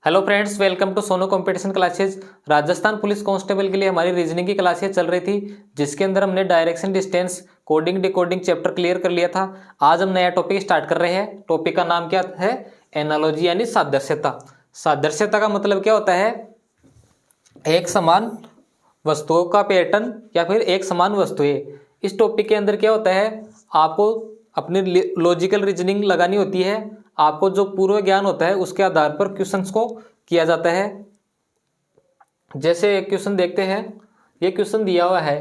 Hello friends, welcome to सोनो competition classes. Rajasthan police constable के लिए हमारी रीजनिंग की क्लासेज चल रही थी, जिसके अंदर हमने direction, distance, coding, decoding chapter clear कर लिया था। आज हम नया टॉपिक स्टार्ट कर रहे हैं। टॉपिक का नाम क्या है? एनालॉजी यानी सादृश्यता। सादृश्यता का मतलब क्या होता है? एक समान वस्तुओं का पैटर्न या फिर एक समान वस्तुएं। इस टॉपिक के अंदर क्या होता है, आपको अपनी लॉजिकल रीजनिंग लगानी होती है। आपको जो पूर्व ज्ञान होता है उसके आधार पर क्वेश्चंस को किया जाता है। जैसे एक क्वेश्चन देखते हैं, ये क्वेश्चन दिया हुआ है।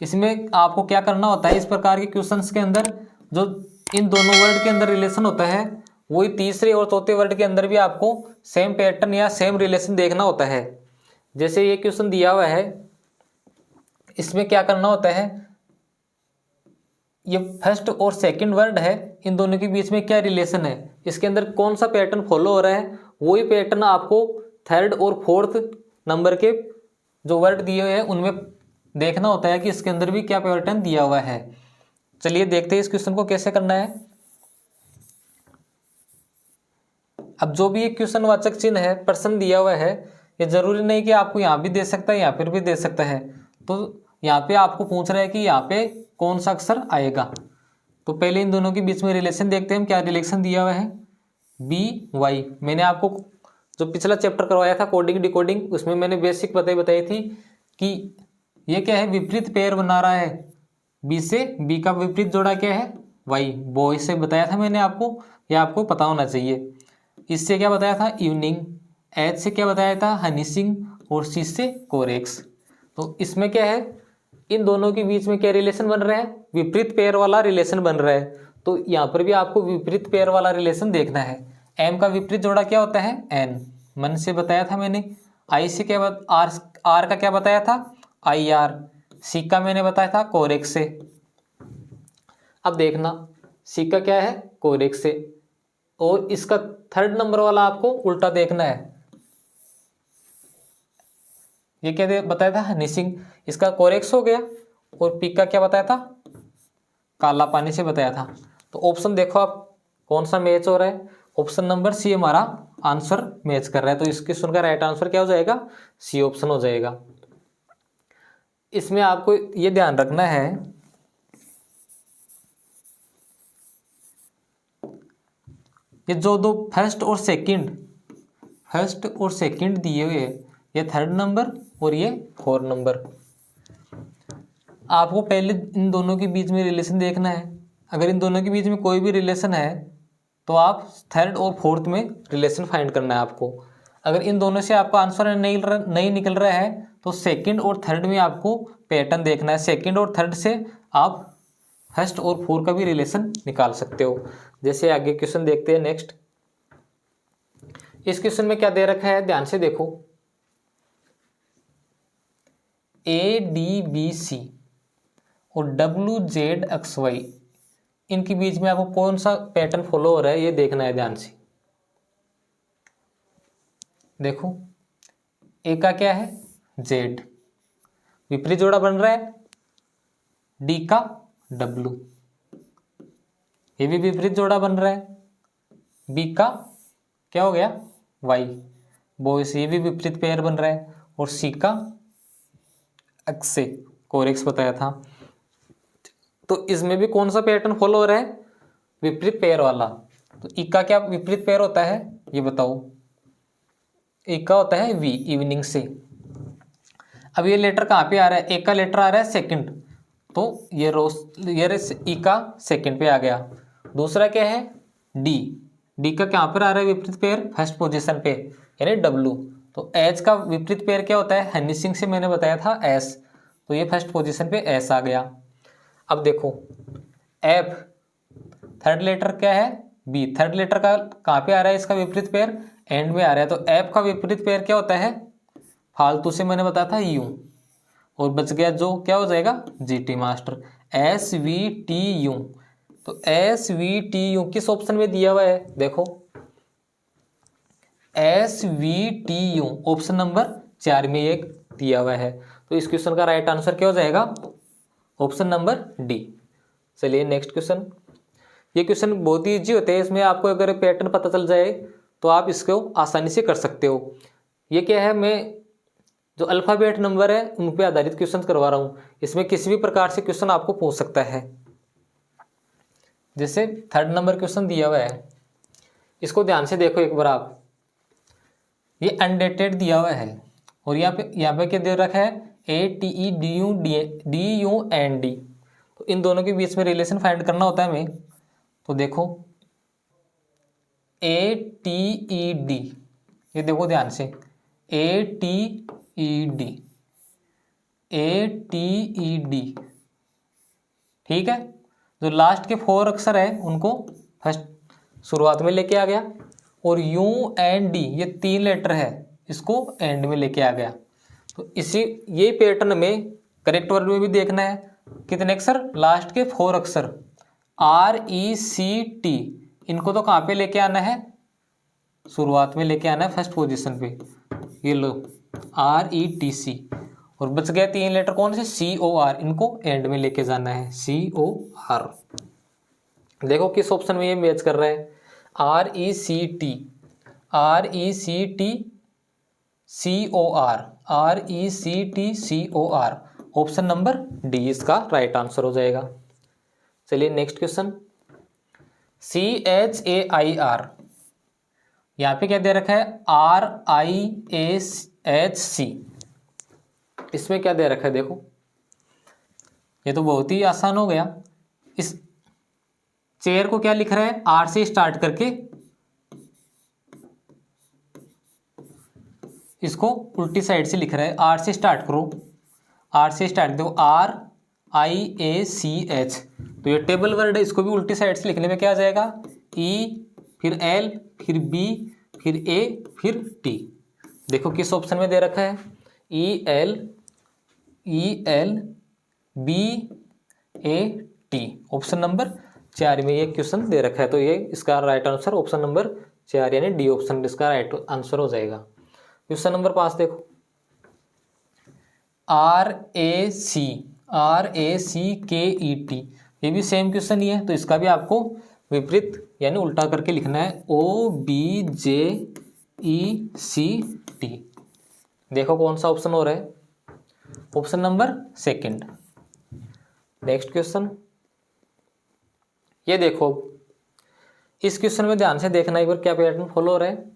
इसमें आपको क्या करना होता है, इस प्रकार के क्वेश्चंस के अंदर जो इन दोनों वर्ड के अंदर रिलेशन होता है, वही तीसरे और चौथे वर्ड के अंदर भी आपको सेम पैटर्न या सेम रिलेशन देखना होता है। जैसे ये क्वेश्चन दिया हुआ है, इसमें क्या करना होता है, ये फर्स्ट और सेकंड वर्ड है, इन दोनों के बीच में क्या रिलेशन है, इसके अंदर कौन सा पैटर्न फॉलो हो रहा है, वही पैटर्न आपको थर्ड और फोर्थ नंबर के जो वर्ड दिए हुए हैं उनमें देखना होता है कि इसके अंदर भी क्या पैटर्न दिया हुआ है। चलिए देखते हैं इस क्वेश्चन को कैसे करना है। अब जो भी एक क्वेश्चन वाचक चिन्ह है, प्रश्न दिया हुआ है, ये जरूरी नहीं कि आपको यहाँ भी दे सकता है, यहाँ पर भी दे सकता है। तो यहाँ पे आपको पूछ रहा है कि यहाँ पे कौन सा अक्षर आएगा। तो पहले इन दोनों के बीच में रिलेशन देखते हैं, क्या रिलेशन दिया हुआ है। बी वाई, मैंने आपको जो पिछला चैप्टर करवाया था कोडिंग डिकोडिंग, उसमें मैंने बेसिक बताई थी कि ये क्या है, विपरीत पेयर बना रहा है। बी से बी का विपरीत जोड़ा क्या है, वाई। बॉय से बताया था मैंने आपको, यह आपको पता होना चाहिए। इससे क्या बताया था, इवनिंग। एच से क्या बताया था, हनीसिंग। और सी से कोरेक्स। तो इसमें क्या है, इन दोनों के बीच में क्या रिलेशन बन रहा है, विपरीत पेयर वाला रिलेशन बन रहा है। तो यहाँ पर भी आपको विपरीत पेयर वाला रिलेशन देखना है। एम का विपरीत जोड़ा क्या होता है, एन। मन से बताया था मैंने। आई से क्या आर का क्या बताया था, आई आर। सी का मैंने बताया था कोरेक्स से। अब देखना, सी का क्या है, कोरेक्स से। और इसका थर्ड नंबर वाला आपको उल्टा देखना है। ये क्या बताया था, हनीसिंग। इसका कोरेक्स हो गया। और पी का क्या बताया था, काला पानी से बताया था। तो ऑप्शन देखो आप कौन सा मैच हो रहा है। ऑप्शन नंबर सी हमारा आंसर मैच कर रहा है। तो इस क्वेश्चन का राइट आंसर क्या हो जाएगा, सी ऑप्शन हो जाएगा। इसमें आपको ये ध्यान रखना है, ये जो दो फर्स्ट और सेकंड दिए हुए, ये थर्ड नंबर और ये फोर्थ नंबर। आपको पहले इन दोनों के बीच में रिलेशन देखना है। अगर इन दोनों के बीच में कोई भी रिलेशन है तो आप थर्ड और फोर्थ में रिलेशन फाइंड करना है आपको। अगर इन दोनों से आपका आंसर नहीं निकल रहा है तो सेकंड और थर्ड में आपको पैटर्न देखना है। सेकंड और थर्ड से आप फर्स्ट और फोर्थ का भी रिलेशन निकाल सकते हो। जैसे आगे क्वेश्चन देखते हैं नेक्स्ट। इस क्वेश्चन में क्या दे रखा है, ध्यान से देखो। ए डी बी सी और डब्ल्यू जेड एक्स वाई, इनके बीच में आपको कौन सा पैटर्न फॉलो हो रहा है ये देखना है ध्यान से। देखो, ए का क्या है, जेड, विपरीत जोड़ा बन रहा है। डी का डब्ल्यू, ये भी विपरीत जोड़ा बन रहा है। बी का क्या हो गया, वाई, बॉयस, ये भी विपरीत पेयर बन रहा है। और सी का एक्स से कोरेक्स बताया था। तो इसमें भी कौन सा पैटर्न फॉलो हो रहा है, विपरीत पेयर वाला। तो ई का क्या विपरीत पेयर होता है ये बताओ। ई का होता है वी, इवनिंग से। अब ये लेटर कहाँ पे आ रहा है, ए का लेटर आ रहा है सेकंड, तो ये ई का सेकंड पे आ गया। दूसरा क्या है, डी। डी का कहाँ पर आ रहा है विपरीत पेयर, फर्स्ट पोजीशन पे, यानी डब्ल्यू। तो एच का विपरीत पेयर क्या होता है, हनीसिंग से मैंने बताया था एस। तो ये फर्स्ट पोजीशन पे एस आ गया। अब देखो, एफ, थर्ड लेटर क्या है, बी। थर्ड लेटर का कहाँ पे आ रहा है इसका विपरीत पेयर, एंड में आ रहा है। तो एफ का विपरीत पेयर क्या होता है, फालतू से मैंने बताया था यू। और बच गया जो क्या हो जाएगा, G T master, S V T U. तो एस वी टी यू किस ऑप्शन में दिया हुआ है, देखो S V T U option number 4 में एक दिया हुआ है। तो इस क्वेश्चन का राइट आंसर क्या हो जाएगा, ऑप्शन नंबर डी। चलिए नेक्स्ट क्वेश्चन। ये क्वेश्चन बहुत ही इजी होते हैं, इसमें आपको अगर पैटर्न पता चल जाए तो आप इसको आसानी से कर सकते हो। ये क्या है, मैं जो अल्फ़ाबेट नंबर है उन पे आधारित क्वेश्चन करवा रहा हूँ। इसमें किसी भी प्रकार से क्वेश्चन आपको पूछ सकता है। जैसे 3rd नंबर क्वेश्चन दिया हुआ है, इसको ध्यान से देखो एक बार आप। ये अनडेटेड दिया हुआ है और यहाँ पे क्या दे रखा है, ATEDUND। तो इन दोनों के बीच में रिलेशन फाइंड करना होता है हमें। तो देखो ATED, ये देखो ध्यान से, ATED, ठीक है। जो लास्ट के 4 अक्षर है उनको फर्स्ट शुरुआत में लेके आ गया, और UND ये 3 लेटर है, इसको एंड में लेके आ गया। तो इसी ये पैटर्न में करेक्ट वर्ड में भी देखना है, कितने अक्षर, लास्ट के 4 अक्षर RECT, इनको तो कहाँ पे लेके आना है, शुरुआत में लेके आना है, फर्स्ट पोजीशन पे। ये लो RETC, और बच गया 3 लेटर कौन से, COR, इनको एंड में लेके जाना है, COR। देखो किस ऑप्शन में ये मैच कर रहा है, RECT COR, option number D इसका राइट आंसर हो जाएगा। चलिए नेक्स्ट क्वेश्चन, CHAIR, यहाँ पे क्या दे रखा है, RIAHC, इसमें क्या दे रखा है, देखो ये तो बहुत ही आसान हो गया। इस चेयर को क्या लिख रहा है, R से स्टार्ट करके इसको उल्टी साइड से लिख रहा है। R से स्टार्ट करो, R से स्टार्ट दो, RIACH, तो ये टेबल वर्ड है, इसको भी उल्टी साइड से लिखने में क्या आ जाएगा, E, फिर L, फिर B, फिर A, फिर T। देखो किस ऑप्शन में दे रखा है, ELBAT, ऑप्शन नंबर 4 में ये क्वेश्चन दे रखा है। तो ये इसका राइट आंसर ऑप्शन नंबर 4 यानी डी ऑप्शन इसका राइट आंसर हो जाएगा। क्वेश्चन नंबर 5 देखो, RACKET, ये भी सेम क्वेश्चन ही है, तो इसका भी आपको विपरीत यानी उल्टा करके लिखना है, OBJECT। देखो कौन सा ऑप्शन हो रहा है, ऑप्शन नंबर 2। नेक्स्ट क्वेश्चन, ये देखो इस क्वेश्चन में ध्यान से देखना एक बार क्या पैटर्न फॉलो हो रहा है।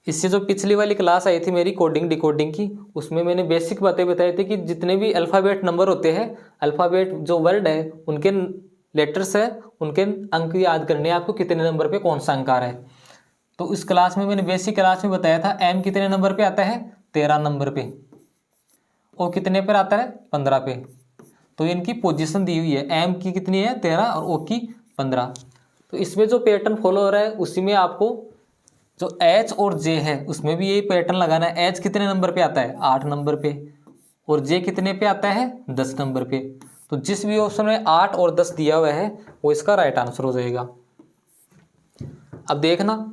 इससे जो पिछली वाली क्लास आई थी मेरी कोडिंग डिकोडिंग की, उसमें मैंने बेसिक बातें बताई थी कि जितने भी अल्फ़ाबेट नंबर होते हैं, अल्फ़ाबेट जो वर्ड है उनके लेटर्स है, उनके अंक याद करने हैं आपको, कितने नंबर पे कौन सा अंक आ रहा है। तो इस क्लास में मैंने बेसिक क्लास में बताया था M कितने नंबर पे आता है, 13 नंबर पे, O कितने पर आता है, 15 पे। तो इनकी पोजीशन दी हुई है, M की कितनी है, 13 और O की 15। तो इसमें जो पैटर्न फॉलो हो रहा है उसी में आपको जो H और J है उसमें भी यही पैटर्न लगाना है। H कितने नंबर पे आता है, 8 नंबर पे, और J कितने पे आता है, 10 नंबर पे। तो जिस भी ऑप्शन में 8 और 10 दिया हुआ है वो इसका राइट आंसर हो जाएगा। अब देखना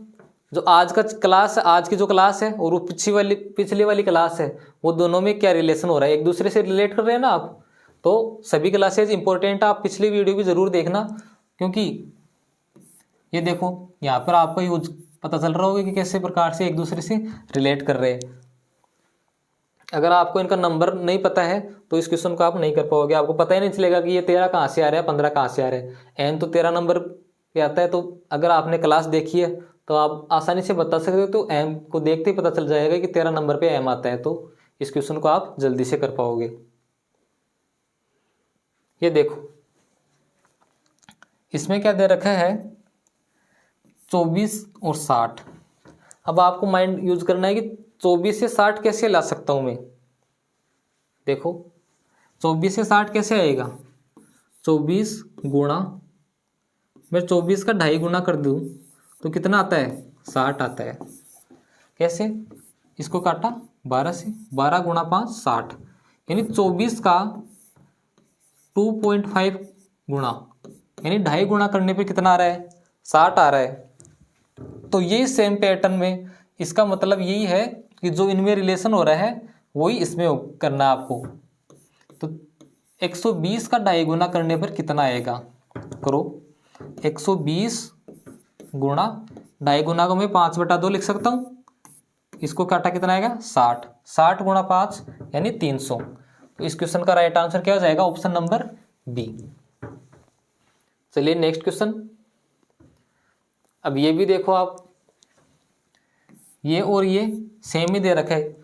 जो आज का क्लास, आज की जो क्लास है और वो पिछली वाली क्लास है, वो दोनों में क्या रिलेशन हो रहा है, एक दूसरे से रिलेट कर रहे हैं ना आप। तो सभी क्लासेज इंपॉर्टेंट, आप पिछली वीडियो भी जरूर देखना, क्योंकि ये देखो यहाँ पर आपको यूज पता चल रहा होगा कि कैसे प्रकार से एक दूसरे से रिलेट कर रहे हैं। अगर आपको इनका नंबर नहीं पता है तो इस क्वेश्चन को आप नहीं कर पाओगे, आपको पता ही नहीं चलेगा कि ये 13 कहाँ से आ रहा है, 15 कहाँ से आ रहा है। एन तो 13 नंबर पे आता है, तो अगर आपने क्लास देखी है तो आप आसानी से बता सकते हो। तो एम को देखते ही पता चल जाएगा कि 13 नंबर पे एम आता है, तो इस क्वेश्चन को आप जल्दी से कर पाओगे। ये देखो इसमें क्या दे रखा है, 24 और 60। अब आपको माइंड यूज करना है कि 24 से 60 कैसे ला सकता हूं मैं। देखो 24 से 60 कैसे आएगा, 24 गुणा, मैं 24 का 2.5 गुना कर दूं तो कितना आता है, 60 आता है। कैसे, इसको काटा 12 से, 12 गुणा 5 60, यानी 24 का 2.5 गुणा, यानी 2.5 गुना करने पे कितना आ रहा है, 60 आ रहा है। तो ये सेम पैटर्न में इसका मतलब यही है कि जो इनमें रिलेशन हो रहा है वही इसमें करना है आपको। तो 120 का 2.5 गुना करने पर कितना आएगा, करो 120 गुणा 2.5 गुना को मैं 5/2 लिख सकता हूँ। इसको काटा कितना आएगा 60, 60 गुणा 5 यानी 300। तो इस क्वेश्चन का राइट आंसर क्या हो जाएगा, ऑप्शन नंबर बी। चलिए नेक्स्ट क्वेश्चन। अब ये भी देखो आप, ये और ये सेम ही दे रखा है।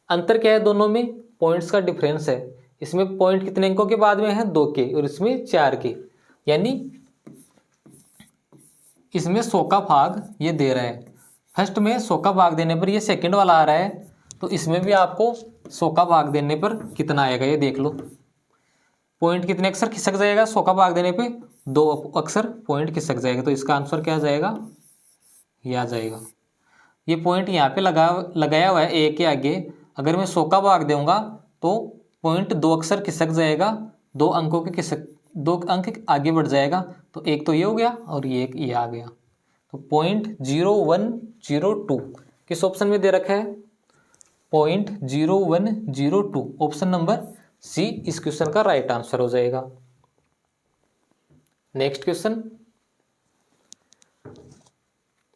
अंतर क्या है दोनों में, पॉइंट्स का डिफरेंस है। इसमें पॉइंट कितने अंकों के बाद में है, 2 के, और इसमें 4 के। यानी इसमें 100 का भाग ये दे रहा है। फर्स्ट में 100 का भाग देने पर ये सेकंड वाला आ रहा है, तो इसमें भी आपको 100 का भाग देने पर कितना आएगा ये देख लो। पॉइंट कितने अक्षर खिसक जाएगा, 100 का भाग देने पे 2 अक्षर पॉइंट खिसक जाएगा। तो इसका आंसर क्या आ जाएगा, ये आ जाएगा। ये पॉइंट यहाँ पे लगाया हुआ है ए के आगे। अगर मैं 100 का भाग दूंगा तो पॉइंट 2 अक्षर खिसक जाएगा, 2 अंकों के 2 अंक आगे बढ़ जाएगा। तो एक तो ये हो गया और ये एक ये आ गया। तो 0.0102 किस ऑप्शन में दे रखा है, 0.0102, ऑप्शन नंबर सी इस क्वेश्चन का राइट आंसर हो जाएगा। नेक्स्ट क्वेश्चन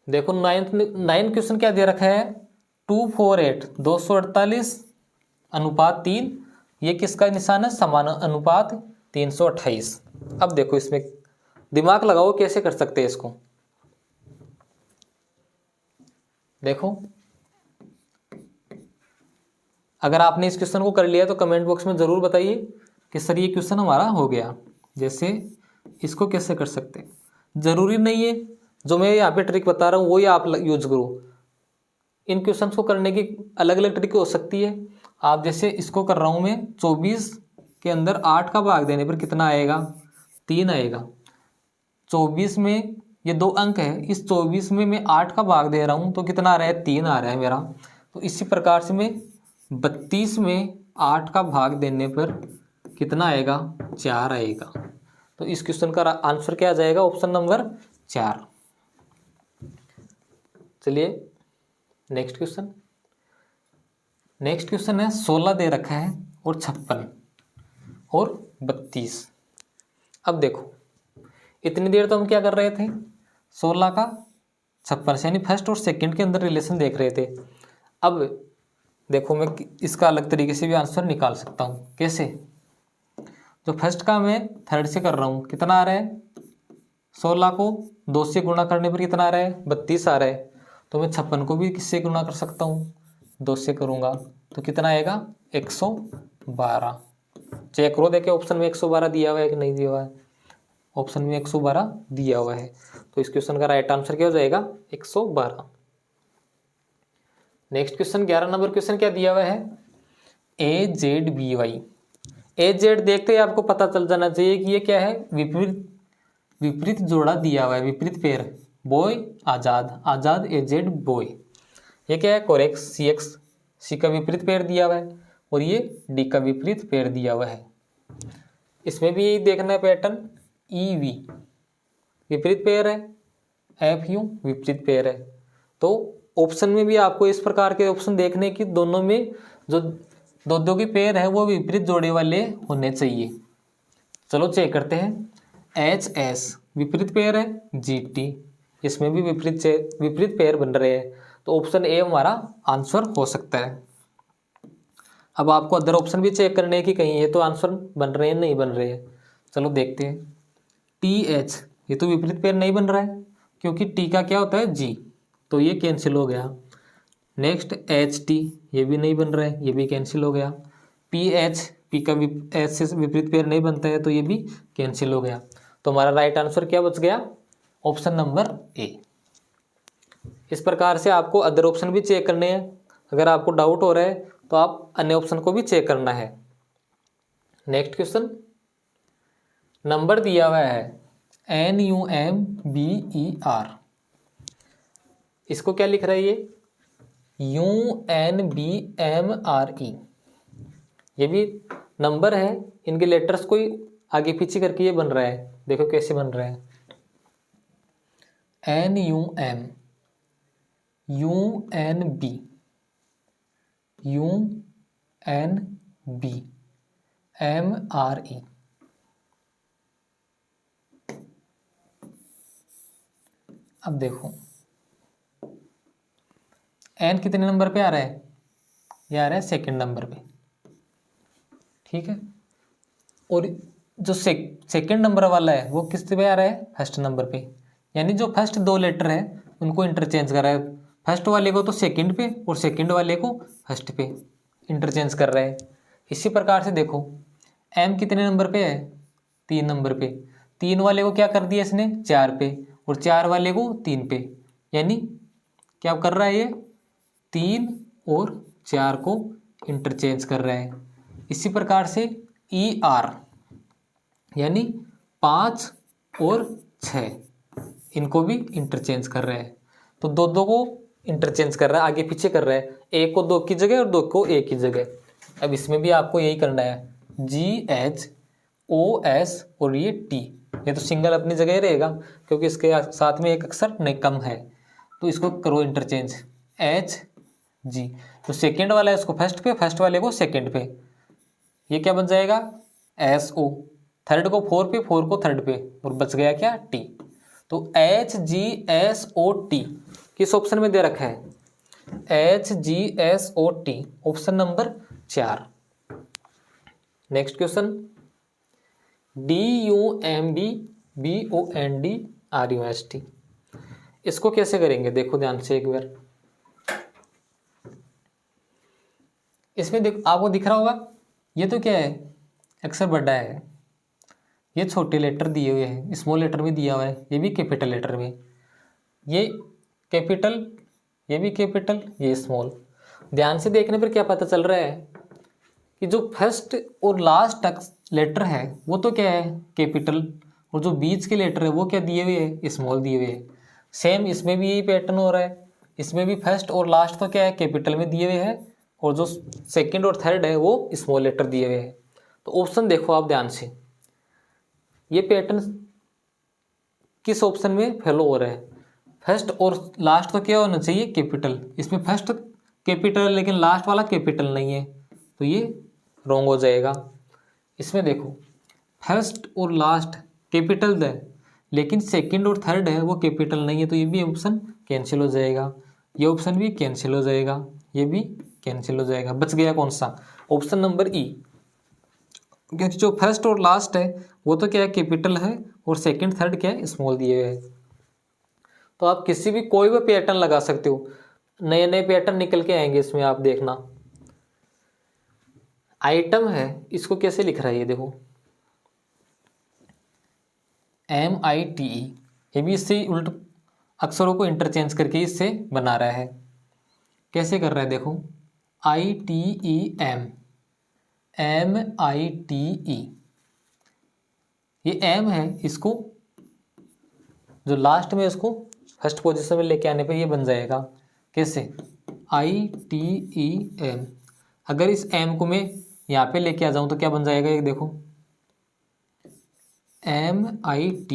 देखो, नाइन्थ क्वेश्चन क्या दे रखा है, 248 248 अनुपात 3, ये किसका निशान है, समान अनुपात 328। अब देखो इसमें दिमाग लगाओ कैसे कर सकते हैं इसको। देखो अगर आपने इस क्वेश्चन को कर लिया तो कमेंट बॉक्स में जरूर बताइए कि सर ये क्वेश्चन हमारा हो गया। जैसे इसको कैसे कर सकते हैं, जरूरी नहीं है जो मैं यहाँ पे ट्रिक बता रहा हूँ वही आप यूज करो। इन क्वेश्चंस को करने की अलग अलग ट्रिक हो सकती है। आप जैसे इसको कर रहा हूँ मैं, 24 के अंदर 8 का भाग देने पर कितना आएगा, 3 आएगा। 24 में ये 2 अंक है, इस 24 में मैं 8 का भाग दे रहा हूँ तो कितना आ रहा है, 3 आ रहा है मेरा। तो इसी प्रकार से मैं 32 में 8 का भाग देने पर कितना आएगा, 4 आएगा। तो इस क्वेश्चन का आंसर क्या आ जाएगा, ऑप्शन नंबर 4। चलिए नेक्स्ट क्वेश्चन। नेक्स्ट क्वेश्चन है 16 दे रखा है और 56 और 32। अब देखो इतनी देर तो हम क्या कर रहे थे, 16 का 56 यानी फर्स्ट और सेकंड के अंदर रिलेशन देख रहे थे। अब देखो मैं इसका अलग तरीके से भी आंसर निकाल सकता हूँ। कैसे, जो फर्स्ट का मैं थर्ड से कर रहा हूँ, कितना आ रहा है, 16 को 2 से गुणा करने पर कितना आ रहा है, 32 आ रहा है। तो मैं 56 को भी किससे गुणा कर सकता हूँ, 2 से करूँगा तो कितना आएगा, 112। चेक करो देखिए ऑप्शन में 112 दिया हुआ है कि नहीं दिया हुआ है। ऑप्शन में 112 दिया हुआ है। तो इस क्वेश्चन का राइट आंसर क्या हो जाएगा, 112। नेक्स्ट क्वेश्चन 11 नंबर क्वेश्चन क्या दिया हुआ है, AZBY। AZ देखते ही आपको पता चल जाना चाहिए कि ये क्या है, विपरीत जोड़ा दिया हुआ है, विपरीत पेयर, बॉय आजाद, आजाद AZ बॉय। ये क्या है, कोरेक्स CX, C का विपरीत पेयर दिया हुआ है और ये D का विपरीत पेयर दिया हुआ है। इसमें भी यही देखना है पैटर्न, EV विपरीत पेयर है, FU विपरीत पेयर है। तो ऑप्शन में भी आपको इस प्रकार के ऑप्शन देखने की, दोनों में जो दो के पेयर है वो विपरीत जोड़े वाले होने चाहिए। चलो चेक करते हैं। HS विपरीत पेयर है, GT इसमें भी विपरीत पेयर बन रहे हैं। तो ऑप्शन ए हमारा आंसर हो सकता है। अब आपको अदर ऑप्शन भी चेक करने की कहीं ये तो आंसर बन रहे हैं नहीं बन रहे हैं। चलो देखते हैं। TH ये तो विपरीत पेयर नहीं बन रहा है क्योंकि T का क्या होता है, G, तो ये कैंसिल हो गया। नेक्स्ट HT ये भी नहीं बन रहा है, ये भी कैंसिल हो गया। PH P का H से विपरीत पेयर नहीं बनता है तो ये भी कैंसिल हो गया। तो हमारा राइट आंसर क्या बच गया, ऑप्शन नंबर ए। इस प्रकार से आपको अदर ऑप्शन भी चेक करने हैं। अगर आपको डाउट हो रहा है तो आप अन्य ऑप्शन को भी चेक करना है। नेक्स्ट क्वेश्चन नंबर दिया हुआ है NUMBER, इसको क्या लिख रहा है ये, UNBMRE। ये भी नंबर है, इनके लेटर्स को ही आगे पीछे करके ये बन रहा है। देखो कैसे बन रहा है, NUM UNB UNB MRE। अब देखो एन कितने नंबर पे आ रहा है, ये आ रहा है सेकंड नंबर पे, ठीक है। और जो सेकंड नंबर वाला है वो किस पे आ रहा है, फर्स्ट नंबर पे। यानी जो फर्स्ट दो लेटर है उनको इंटरचेंज कर रहा है, फर्स्ट वाले को तो सेकंड पे और सेकंड वाले को फर्स्ट पे इंटरचेंज कर रहा है। इसी प्रकार से देखो एम कितने नंबर पे है, 3 नंबर पे, 3 वाले को क्या कर दिया इसने 4 पे, और 4 वाले को 3 पे। यानी क्या कर रहा है ये 3 और 4 को इंटरचेंज कर रहा है। इसी प्रकार से ई आर यानी 5 और 6 इनको भी इंटरचेंज कर रहा है। तो दो दो को इंटरचेंज कर रहा है, आगे पीछे कर रहा है, एक को 2 की जगह और 2 को 1 की जगह। अब इसमें भी आपको यही करना है, GH OS और ये T, ये तो सिंगल अपनी जगह ही रहेगा क्योंकि इसके साथ में एक अक्षर नहीं कम है, तो इसको करो इंटरचेंज HG। तो सेकेंड वाला है उसको फर्स्ट पे, फर्स्ट वाले को सेकेंड पे, ये क्या बन जाएगा SO, थर्ड को 4 पे, 4 को थर्ड पे, और बच गया क्या T। तो HGSOT किस ऑप्शन में दे रखा है, HGSOT option number 4। Next question, DUMBBONDRUST, इसको कैसे करेंगे देखो ध्यान से एक बार। इसमें देखो आपको दिख रहा होगा ये तो क्या है, अक्षर बड़ा है, ये छोटे लेटर दिए हुए हैं, स्मॉल लेटर में दिया हुआ है, ये भी कैपिटल लेटर में, ये कैपिटल, ये भी कैपिटल, ये स्मॉल। ध्यान से देखने पर क्या पता चल रहा है कि जो फर्स्ट और लास्ट लेटर है वो तो क्या है कैपिटल, और जो बीच के लेटर है वो क्या दिए हुए हैं, स्मॉल दिए हुए हैं। सेम इसमें भी यही पैटर्न हो रहा है, इसमें भी फर्स्ट और लास्ट तो क्या है कैपिटल में दिए हुए हैं, और जो सेकंड और थर्ड है वो स्मॉल लेटर दिए हुए हैं। तो ऑप्शन देखो आप ध्यान से, ये पैटर्न किस ऑप्शन में फॉलो हो रहा है, फर्स्ट और लास्ट तो क्या होना चाहिए कैपिटल, इसमें फर्स्ट कैपिटल लेकिन लास्ट वाला कैपिटल नहीं है, तो ये रॉन्ग हो जाएगा। इसमें देखो फर्स्ट और लास्ट कैपिटल है लेकिन सेकंड और थर्ड है वो कैपिटल नहीं है, तो ये भी ऑप्शन कैंसिल हो जाएगा, ये ऑप्शन भी कैंसिल हो जाएगा, ये भी कैंसिल हो जाएगा। बच गया कौन सा, ऑप्शन नंबर ई, क्योंकि जो फर्स्ट और लास्ट है वो तो क्या है कैपिटल है और सेकंड थर्ड क्या है स्मॉल दिए हुए हैं। तो आप किसी भी कोई भी पैटर्न लगा सकते हो, नए नए पैटर्न निकल के आएंगे इसमें, आप देखना। आइटम है इसको कैसे लिख रहा है ये देखो, MITE, ये भी इससे उल्ट अक्षरों को इंटरचेंज करके इससे बना रहा है। कैसे कर रहा है देखो, ITEM, MITE, ये M है, इसको जो लास्ट में इसको फर्स्ट पोजीशन में लेके आने पे ये बन जाएगा कैसे, ITEM। अगर इस M को मैं यहाँ पे लेके आ जाऊँ तो क्या बन जाएगा, ये देखो MITE,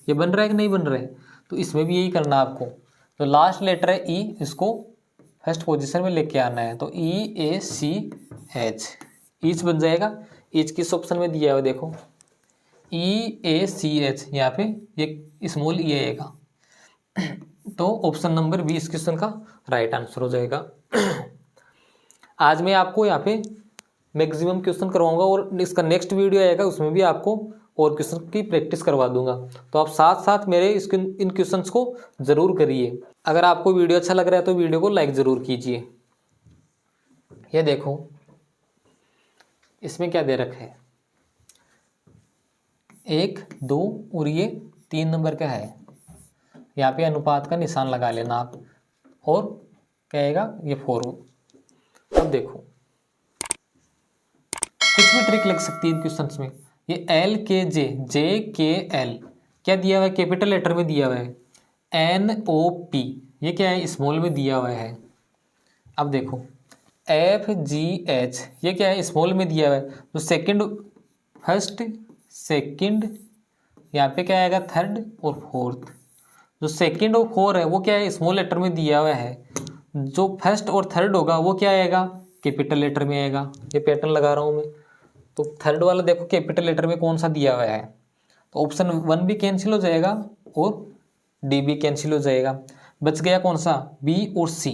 ये बन रहा है कि नहीं बन रहा है। तो इसमें भी यही करना है आपको, तो लास्ट लेटर है E, इसको फर्स्ट पोजीशन में लेके आना है, तो EACH, ईच बन जाएगा। ईच किस ऑप्शन में दिया है देखो, EACH, यहाँ पे ये स्मॉल ई आएगा, तो ऑप्शन नंबर 20 क्वेश्चन का राइट आंसर हो जाएगा। आज मैं आपको यहाँ पे मैक्सिमम क्वेश्चन करवाऊंगा और इसका नेक्स्ट वीडियो आएगा उसमें भी आपको और क्वेश्चन की प्रैक्टिस करवा दूंगा, तो आप साथ साथ मेरे इन क्वेश्चंस को ज़रूर करिए। अगर आपको वीडियो अच्छा लग रहा है तो वीडियो को लाइक ज़रूर कीजिए। ये देखो इसमें क्या दे रखा है, 1 2 और ये 3 नंबर का है, यहाँ पे अनुपात का निशान लगा लेना आप, और कहेगा ये 4। अब देखो कुछ भी ट्रिक लग सकती है इन क्वेश्चंस में। ये LKJ, JKL क्या दिया हुआ है, कैपिटल लेटर में दिया हुआ है, NOP ये क्या है स्मॉल में दिया हुआ है। अब देखो FGH ये क्या है स्मॉल में दिया हुआ है, तो सेकंड फर्स्ट सेकंड यहाँ पे क्या आएगा थर्ड और फोर्थ, जो सेकंड और 4 है वो क्या है स्मॉल लेटर में दिया हुआ है, जो फर्स्ट और थर्ड होगा वो क्या आएगा कैपिटल लेटर में आएगा। ये पैटर्न लगा रहा हूँ मैं, तो थर्ड वाला देखो कैपिटल लेटर में कौन सा दिया हुआ है, तो ऑप्शन 1 भी कैंसिल हो जाएगा और डी भी कैंसिल हो जाएगा। बच गया कौन सा, बी और सी,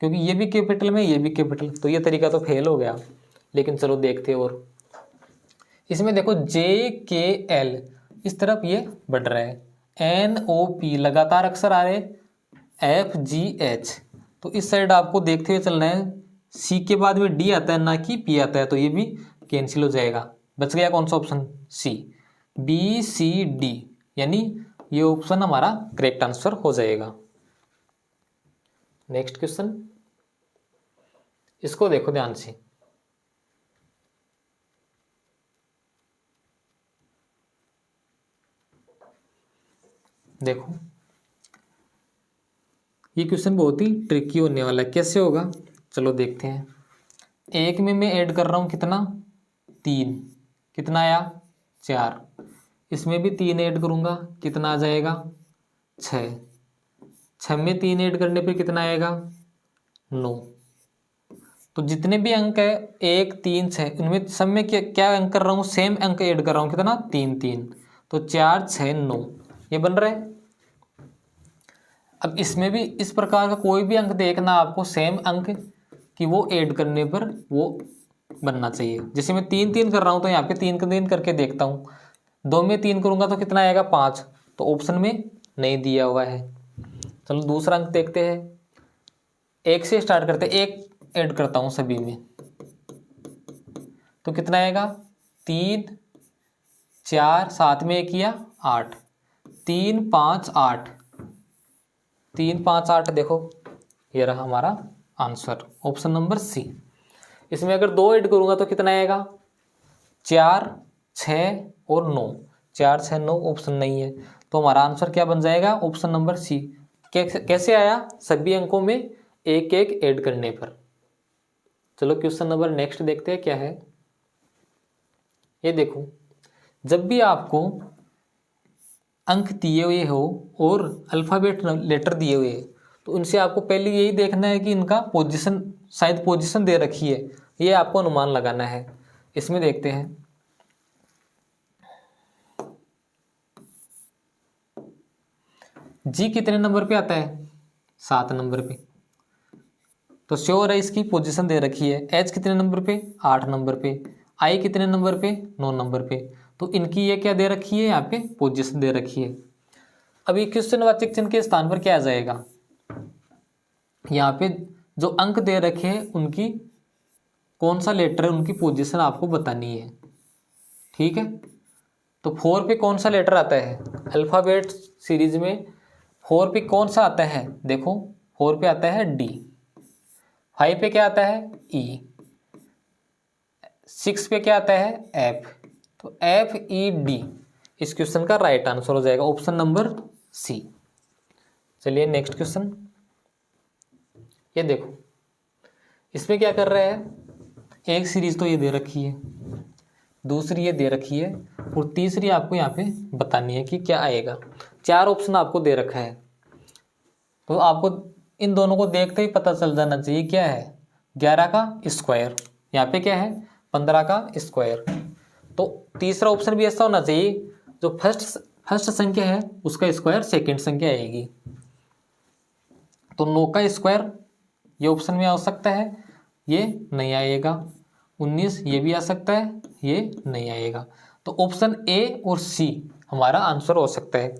क्योंकि ये भी कैपिटल में ये भी कैपिटल, तो ये तरीका तो फेल हो गया। लेकिन चलो देखते हैं। और इसमें देखो जे के एल इस तरफ ये बढ़ रहा है, एन ओ पी लगातार अक्षर आ रहे, एफ जी एच, तो इस साइड आपको देखते हुए चलना है। सी के बाद में डी आता है ना कि पी आता है, तो ये भी कैंसिल हो जाएगा। बच गया कौन सा ऑप्शन, सी, बी सी डी, यानी ये ऑप्शन हमारा करेक्ट आंसर हो जाएगा। नेक्स्ट क्वेश्चन, इसको देखो ध्यान से। देखो ये क्वेश्चन बहुत ही ट्रिकी होने वाला है, कैसे होगा चलो देखते हैं। एक में मैं ऐड कर रहा हूं कितना, 3, कितना आया 4, इसमें भी 3 ऐड करूंगा कितना आ जाएगा 6, 6 में 3 ऐड करने पे कितना आएगा 9। तो जितने भी अंक है 1 3 6, उनमें सब में क्या अंक कर रहा हूँ, सेम अंक ऐड कर रहा हूँ, कितना 3 3, तो 4 6 9 ये बन रहा है। अब इसमें भी इस प्रकार का कोई भी अंक देखना आपको सेम अंक कि वो ऐड करने पर वो बनना चाहिए। जैसे मैं 3 3 कर रहा हूँ तो यहाँ पे 3 3 करके देखता हूँ, 2 में 3 करूँगा तो कितना आएगा 5, तो ऑप्शन में नहीं दिया हुआ है। चलो दूसरा अंक देखते हैं, 1 से स्टार्ट करते हैं, 1 ऐड करता हूँ सभी में, तो कितना आएगा 3 4, साथ में 1 किया 8, 3 5 8, 3 5 8, देखो ये रहा हमारा आंसर, ऑप्शन नंबर सी। इसमें अगर 2 ऐड करूंगा तो कितना आएगा 4 6 और 9, 4 6 9 ऑप्शन नहीं है, तो हमारा आंसर क्या बन जाएगा, ऑप्शन नंबर सी। कैसे आया, सभी अंकों में 1 1 ऐड करने पर। चलो क्वेश्चन नंबर नेक्स्ट देखते हैं क्या है। ये देखो, जब भी आपको अंक दिए हुए हो और अल्फ़ाबेट लेटर दिए हुए हैं, तो उनसे आपको पहले यही देखना है कि इनका पोजीशन, शायद पोजीशन दे रखी है, ये आपको अनुमान लगाना है। इसमें देखते हैं, जी कितने नंबर पे आता है 7 नंबर पे, तो श्योर है इसकी पोजीशन दे रखी है। एच कितने नंबर पे 8 नंबर पे, आई कितने नंबर पे 9 नंबर पे, तो इनकी ये क्या दे रखी है, यहाँ पे पोजीशन दे रखी है। अभी क्वेश्चन वाचक चिन्ह के स्थान पर क्या आ जाएगा, यहाँ पे जो अंक दे रखे हैं उनकी कौन सा लेटर है, उनकी पोजीशन आपको बतानी है, ठीक है। तो 4 पे कौन सा लेटर आता है, अल्फ़ाबेट सीरीज में 4 पे कौन सा आता है, देखो 4 पे आता है डी, 5 पे क्या आता है ई, 6 पे क्या आता है एफ, तो एफ ई डी इस क्वेश्चन का राइट आंसर हो जाएगा, ऑप्शन नंबर सी। चलिए नेक्स्ट क्वेश्चन, ये देखो इसमें क्या कर रहा है, एक सीरीज तो ये दे रखी है, दूसरी ये दे रखी है, और तीसरी आपको यहाँ पे बतानी है कि क्या आएगा। 4 ऑप्शन आपको दे रखा है, तो आपको इन दोनों को देखते ही पता चल जाना चाहिए क्या है, 11 का स्क्वायर, यहाँ पे क्या है 15 का स्क्वायर। तो तीसरा ऑप्शन भी ऐसा होना चाहिए, जो फर्स्ट संख्या है उसका स्क्वायर सेकंड संख्या आएगी। तो 9 का स्क्वायर ये ऑप्शन में आ सकता है, ये नहीं आएगा। 19 ये भी आ सकता है, ये नहीं आएगा। तो ऑप्शन ए और सी हमारा आंसर हो सकता है।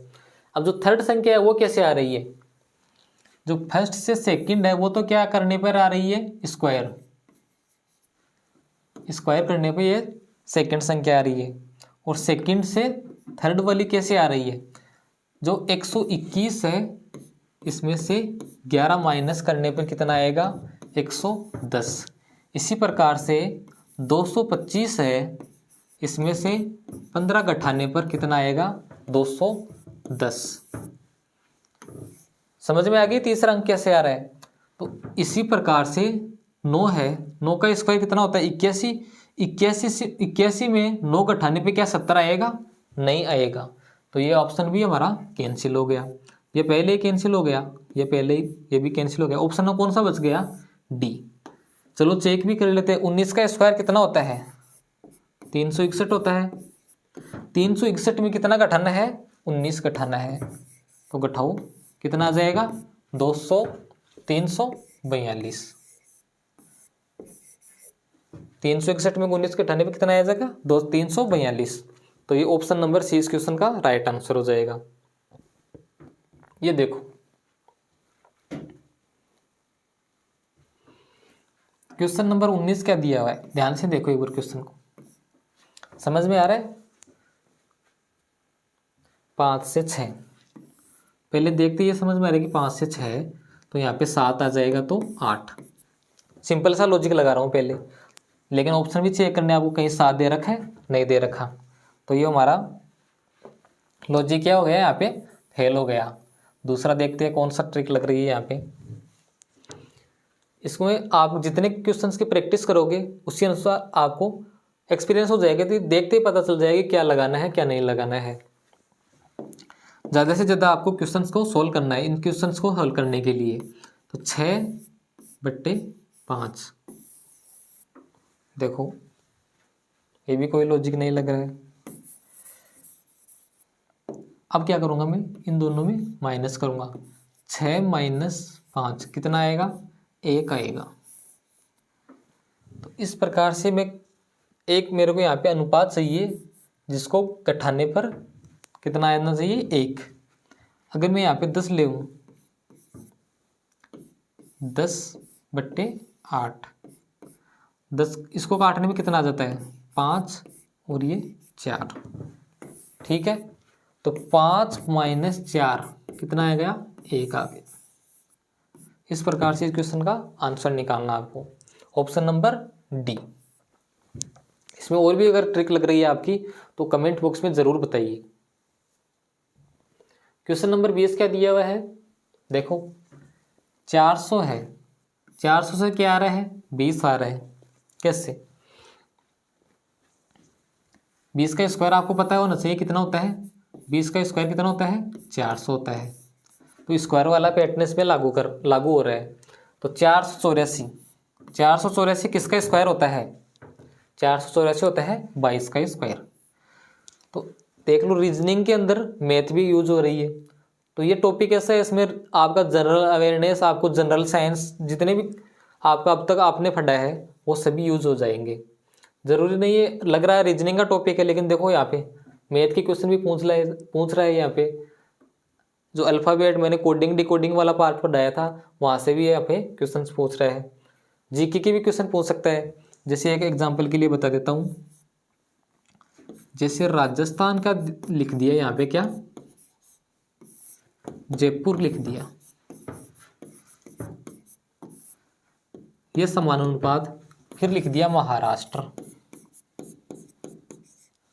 अब जो थर्ड संख्या है वो कैसे आ रही है, जो फर्स्ट से सेकंड है वो तो क्या करने पर आ रही है स्क्वायर, स्क्वायर करने पे ये सेकंड संख्या आ रही है, और सेकंड से थर्ड वाली कैसे आ रही है, जो 121 है इसमें से 11 माइनस करने पर कितना आएगा 110। इसी प्रकार से 225 है, इसमें से 15 घटाने पर कितना आएगा 210। समझ में आ गई तीसरा अंक कैसे आ रहा है। तो इसी प्रकार से 9 है, 9 का स्क्वायर कितना होता है 81, 81 में 9 घटाने पे क्या 70 आएगा, नहीं आएगा। तो ये ऑप्शन भी हमारा कैंसिल हो गया, ये पहले ही कैंसिल हो गया, ये पहले ही ये भी कैंसिल हो गया। ऑप्शन में कौन सा बच गया, डी। चलो चेक भी कर लेते हैं, 19 का स्क्वायर कितना होता है 361 होता है, 361 में कितना घटाना है 19 घटाना है, तो घटाओ कितना आ जाएगा 200 342। 361 में 19 के घटाने पे कितना आ जाएगा 342। तो ये ऑप्शन नंबर सी इस क्वेश्चन का राइट आंसर हो जाएगा। ये देखो क्वेश्चन नंबर 19 क्या दिया हुआ है, ध्यान से देखो एक बार क्वेश्चन को, समझ में आ रहा है। 5 से 6 पहले देखते ये समझ में आ रहा है कि 5 से 6 तो यहाँ पे 7 आ जाएगा तो 8। सिंपल सा लॉजिक लगा रहा हूँ पहले, लेकिन ऑप्शन भी चेक करने आपको, कहीं 7 दे रखा है नहीं दे रखा, तो ये हमारा लॉजिक क्या हो गया यहाँ पे फेल हो गया। दूसरा देखते हैं कौन सा ट्रिक लग रही है यहाँ पे। इसमें आप जितने क्वेश्चंस की प्रैक्टिस करोगे उसी अनुसार आपको एक्सपीरियंस हो जाएगा, तो देखते ही पता चल जाएगा क्या लगाना है क्या नहीं लगाना है। ज़्यादा से ज़्यादा आपको क्वेश्चंस को सोल्व करना है। इन क्वेश्चंस को हल करने के लिए तो 6/5 देखो ये भी कोई लॉजिक नहीं लग रहा है। अब क्या करूँगा मैं, इन दोनों में माइनस करूँगा। 6 - 5 कितना आएगा 1 आएगा। तो इस प्रकार से मैं एक, मेरे को यहाँ पे अनुपात चाहिए जिसको घटाने पर कितना आना चाहिए 1। अगर मैं यहाँ पे 10 ले लूँ 10/8, 10 इसको काटने में कितना आ जाता है 5 और ये 4, ठीक है। तो 5 - 4 कितना आ गया 1 आ गया। इस प्रकार से इस क्वेश्चन का आंसर निकालना आपको, ऑप्शन नंबर डी। इसमें और भी अगर ट्रिक लग रही है आपकी तो कमेंट बॉक्स में ज़रूर बताइए। क्वेश्चन नंबर 20 क्या दिया हुआ है, देखो 400 है, 400 से क्या आ रहा है 20 आ रहा है। कैसे, 20 का स्क्वायर आपको पता होना चाहिए कितना होता है, 20 का स्क्वायर कितना होता है 400 होता है। तो स्क्वायर वाला पैटर्न इसमें लागू हो रहा है। तो 484 किसका स्क्वायर होता है 484 होता है 22 का स्क्वायर। तो देख लो रीजनिंग के अंदर मैथ भी यूज हो रही है। तो ये टॉपिक ऐसा है, इसमें आपका जनरल अवेयरनेस, आपको जनरल साइंस जितने भी आपका अब तक आपने पढ़ा है वो सभी यूज हो जाएंगे। ज़रूरी नहीं है, लग रहा है रीजनिंग का टॉपिक है, लेकिन देखो यहाँ पे मैथ के क्वेश्चन भी पूछ रहा है। यहाँ पे जो अल्फ़ाबेट मैंने कोडिंग डिकोडिंग वाला पार्ट पढ़ाया था वहाँ से भी यहाँ पे क्वेश्चन पूछ रहा है। जीके के भी क्वेश्चन पूछ सकता है। जैसे एक एग्जाम्पल के लिए बता देता हूँ, जैसे राजस्थान का लिख दिया यहाँ पे क्या जयपुर लिख दिया, ये समानुपात, फिर लिख दिया महाराष्ट्र,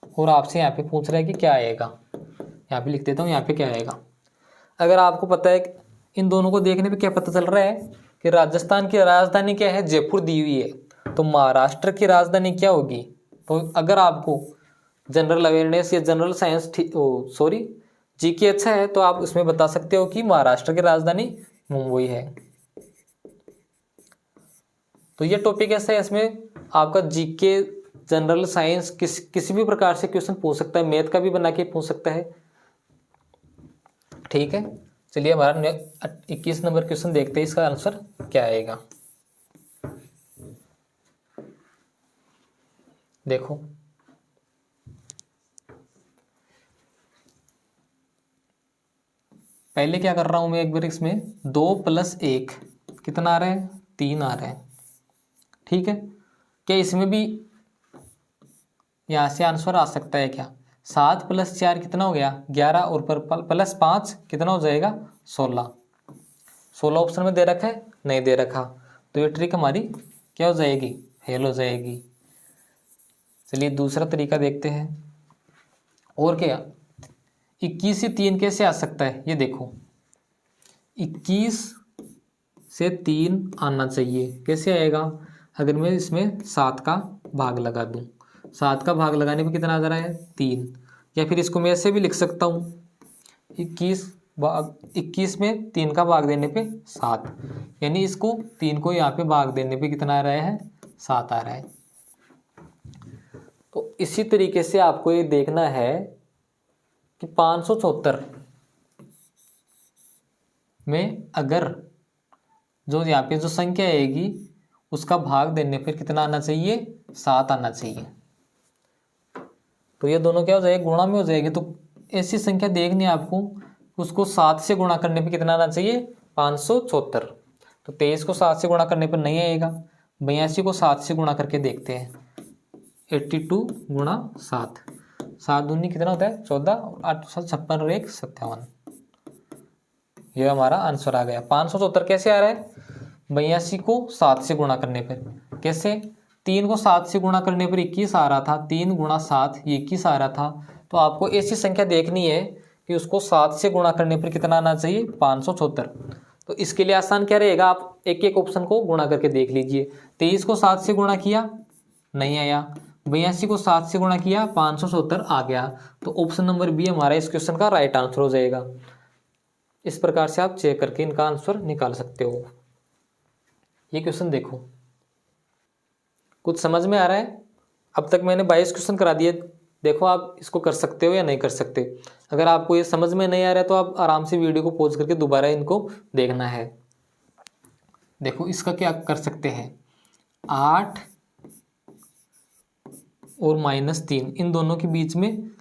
और आपसे यहाँ पे पूछ रहा है कि क्या आएगा। यहाँ पे लिख देता हूँ यहाँ पे क्या आएगा। अगर आपको पता है कि इन दोनों को देखने पे क्या पता चल रहा है कि राजस्थान की राजधानी क्या है जयपुर दी हुई है, तो महाराष्ट्र की राजधानी क्या होगी। तो अगर आपको जनरल अवेयरनेस या जनरल साइंस जीके अच्छा है तो आप उसमें बता सकते हो कि महाराष्ट्र की राजधानी मुंबई है। तो ये टॉपिक ऐसा है, इसमें आपका जीके जनरल साइंस किसी भी प्रकार से क्वेश्चन पूछ सकता है, मैथ का भी बना के पूछ सकता है, ठीक है। चलिए हमारा 21 नंबर क्वेश्चन देखते हैं, इसका आंसर क्या आएगा। देखो पहले क्या कर रहा हूं मैं एक बार, इसमें 2 + 1 कितना आ रहा है 3 आ रहा है, ठीक है। क्या इसमें भी यहां से आंसर आ सकता है क्या, 7 + 4 कितना हो गया 11, और पर +5 कितना हो जाएगा 16। 16 ऑप्शन में दे रखा है नहीं दे रखा, तो ये ट्रिक हमारी क्या हो जाएगी फेल हो जाएगी। चलिए दूसरा तरीका देखते हैं। और क्या 21 से 3 कैसे आ सकता है, ये देखो 21 से 3 आना चाहिए, कैसे आएगा, अगर मैं इसमें 7 का भाग लगा दूं, 7 का भाग लगाने पे कितना आ जा रहा है 3, या फिर इसको मैं ऐसे भी लिख सकता हूँ 21 में 3 का भाग देने पे 7, यानी इसको 3 को यहाँ पे भाग देने पे कितना आ रहा है 7 आ रहा है। तो इसी तरीके से आपको ये देखना है कि 574 में अगर जो यहाँ पे जो संख्या आएगी उसका भाग देने पर कितना आना चाहिए, 7 आना चाहिए। तो ये दोनों क्या हो जाएगा, गुणा में हो जाएगी। तो ऐसी संख्या देखनी है आपको, उसको 7 से गुणा करने पे कितना आना चाहिए, 574। तो 23 को 7 से गुणा करने पर नहीं आएगा, 82 को 7 से गुणा करके देखते हैं। 82 गुणा 7, 7 दूनी कितना होता है 14, 8 7 56 और 1 57। ये हमारा आंसर आ गया। 574 कैसे आ रहा है, 82 को 7 से गुणा करने पर। कैसे, 3 को 7 से गुणा करने पर 21 आ रहा था, 3 गुणा 7 ये 21 आ रहा था। तो आपको ऐसी संख्या देखनी है कि उसको 7 से गुणा करने पर कितना आना चाहिए, 574। तो इसके लिए आसान क्या रहेगा, आप एक एक ऑप्शन को गुणा करके देख लीजिए। 23 को 7 से गुणा किया, नहीं आया। 82 को 7 से गुणा किया, 574 आ गया। तो ऑप्शन नंबर बी हमारा इस क्वेश्चन का राइट आंसर हो जाएगा। इस प्रकार से आप चेक करके इनका आंसर निकाल सकते हो। ये क्वेश्चन देखो, कुछ समझ में आ रहा है। अब तक मैंने 22 क्वेश्चन करा दिए, देखो आप इसको कर सकते हो या नहीं कर सकते। अगर आपको ये समझ में नहीं आ रहा है तो आप आराम से वीडियो को पॉज करके दोबारा इनको देखना है। देखो इसका क्या कर सकते हैं, 8 और -3 इन दोनों के बीच में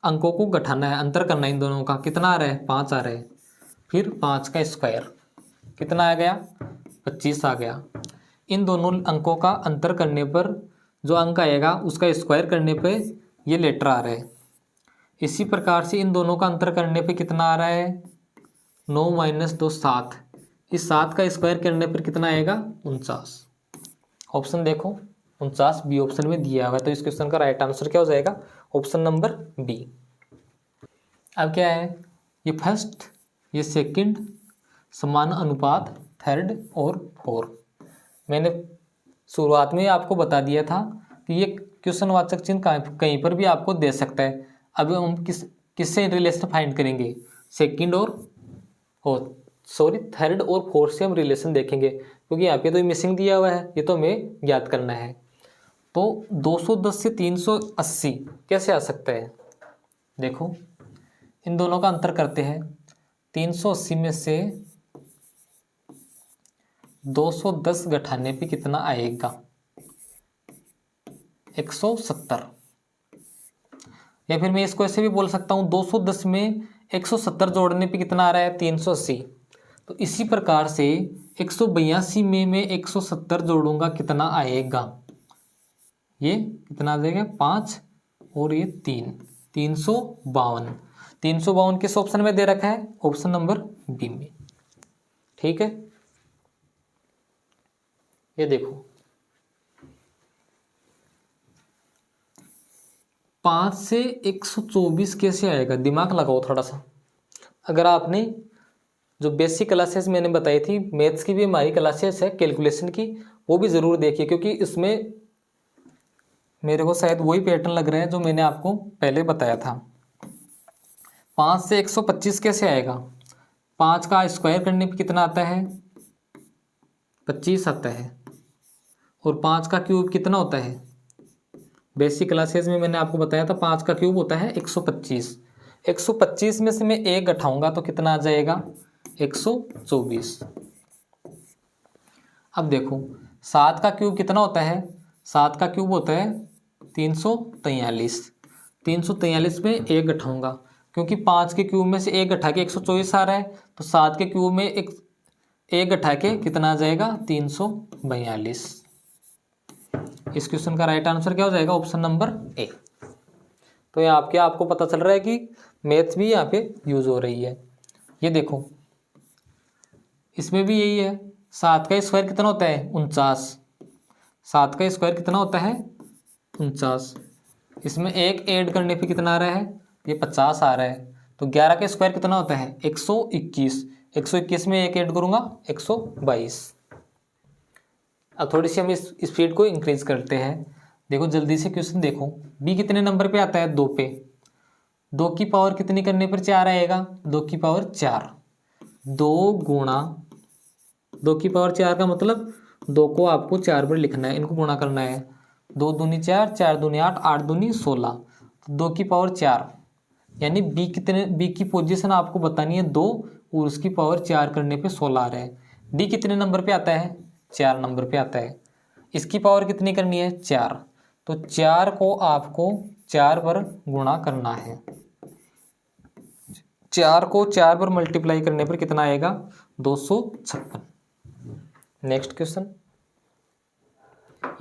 अंकों को घटाना है, अंतर करना है इन दोनों का। कितना आ रहा है, 5 आ रहा है। फिर 5 का स्क्वायर कितना आ गया, 25 आ गया। इन दोनों अंकों का अंतर करने पर जो अंक आएगा उसका स्क्वायर करने पे ये लेटर आ रहा है। इसी प्रकार से इन दोनों का अंतर करने पे कितना आ रहा है, 9 - 2 7। इस 7 का स्क्वायर करने पर कितना आएगा, 49। ऑप्शन देखो 49 बी ऑप्शन में दिया हुआ है। तो इस क्वेश्चन का राइट आंसर क्या हो जाएगा, ऑप्शन नंबर बी। अब क्या है, ये फर्स्ट, ये सेकंड, समान अनुपात थर्ड और फोर्थ। मैंने शुरुआत में आपको बता दिया था कि ये क्वेश्चन वाचक चिन्ह कहीं पर भी आपको दे सकता है। अभी हम किससे रिलेशन फाइंड करेंगे, सेकंड और थर्ड और फोर्थ से हम रिलेशन देखेंगे, क्योंकि यहाँ पे तो मिसिंग दिया हुआ है, ये तो हमें ज्ञात करना है। तो 210 से 380 कैसे आ सकता है, देखो इन दोनों का अंतर करते हैं। 380 में से 210 घटाने पे कितना आएगा, 170। या फिर मैं इसको ऐसे भी बोल सकता हूँ, 210 में 170 जोड़ने पे कितना आ रहा है, 380। तो इसी प्रकार से 182 में मैं 170 जोड़ूंगा, कितना आएगा, ये कितना आ जाएगा, 5 और ये 3, 352। 352 किस ऑप्शन में दे रखा है, ऑप्शन नंबर बी में। ठीक है, ये देखो 5 से 124 कैसे आएगा, दिमाग लगाओ थोड़ा सा। अगर आपने जो बेसिक क्लासेस मैंने बताई थी, मैथ्स की भी हमारी क्लासेस है कैलकुलेशन की, वो भी ज़रूर देखिए, क्योंकि इसमें मेरे को शायद वही पैटर्न लग रहा है जो मैंने आपको पहले बताया था। 5 से 125 कैसे आएगा, 5 का स्क्वायर करने पे कितना आता है, 25 आता है। और 5 का क्यूब कितना होता है, बेसिक क्लासेस में मैंने आपको बताया था 5 का क्यूब होता है 125। 125 में से मैं 1 घटाऊंगा तो कितना आ जाएगा, 124। अब देखो 7 का क्यूब कितना होता है, 7 का क्यूब होता है 343। 343 में 1 घटाऊंगा, क्योंकि 5 के क्यूब में से 1 घटा के 124 आ रहा है, तो 7 के क्यूब में एक घटा के कितना आ जाएगा, 342। इस क्वेश्चन का राइट आंसर क्या हो जाएगा, ऑप्शन नंबर ए। तो यहाँ आपको पता चल रहा है कि मैथ्स भी यहाँ पे यूज हो रही है। ये देखो इसमें भी यही है, 7 का स्क्वायर कितना होता है, 49। 7 का स्क्वायर कितना होता है, 49। इसमें 1 ऐड करने पे कितना आ रहा है, ये 50 आ रहा है। तो 11 का स्क्वायर कितना होता है, 121। 121 में 1 ऐड करूँगा, 122। अब थोड़ी सी हम इस स्पीड को इंक्रीज करते हैं। देखो जल्दी से क्वेश्चन देखो, बी कितने नंबर पे आता है, 2 पे। 2 की पावर कितनी करने पर 4 आएगा, 2 की पावर 4। 2 गुणा 2 की पावर 4 का मतलब 2 को आपको 4 पर लिखना है, इनको गुणा करना है। 2 दूनी 4, 4 दूनी 8, 8 दूनी 16। तो 2 की पावर 4, यानी बी की पोजीशन आपको बतानी है 2 और उसकी पावर 4 करने पे 16 आ रहा है। डी कितने नंबर पे आता है? 4 नंबर पे आता है। इसकी पावर कितनी करनी है? 4। तो 4 को आपको 4 पर गुणा करना है। 4 को 4 पर मल्टीप्लाई करने पर कितना आएगा? 256। नेक्स्ट क्वेश्चन,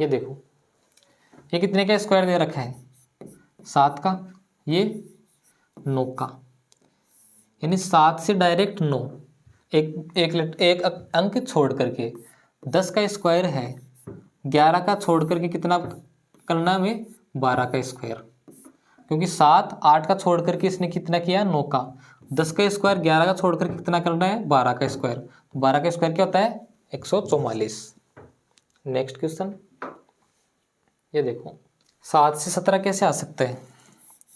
ये देखो, ये कितने का स्क्वायर दे रखा है? 7 का, ये 9 का, यानी 7 से डायरेक्ट 9, एक अंक छोड़ करके। 10 का स्क्वायर है, 11 का छोड़ करके कितना करना में? 12 का स्क्वायर, क्योंकि 7 8 का छोड़ करके इसने कितना किया? 9 का। 10 का स्क्वायर 11 का छोड़ करके कितना करना है? 12 का स्क्वायर। 12 का स्क्वायर क्या होता है? 144। नेक्स्ट क्वेश्चन, ये देखो, 7 से 17 कैसे आ सकता है?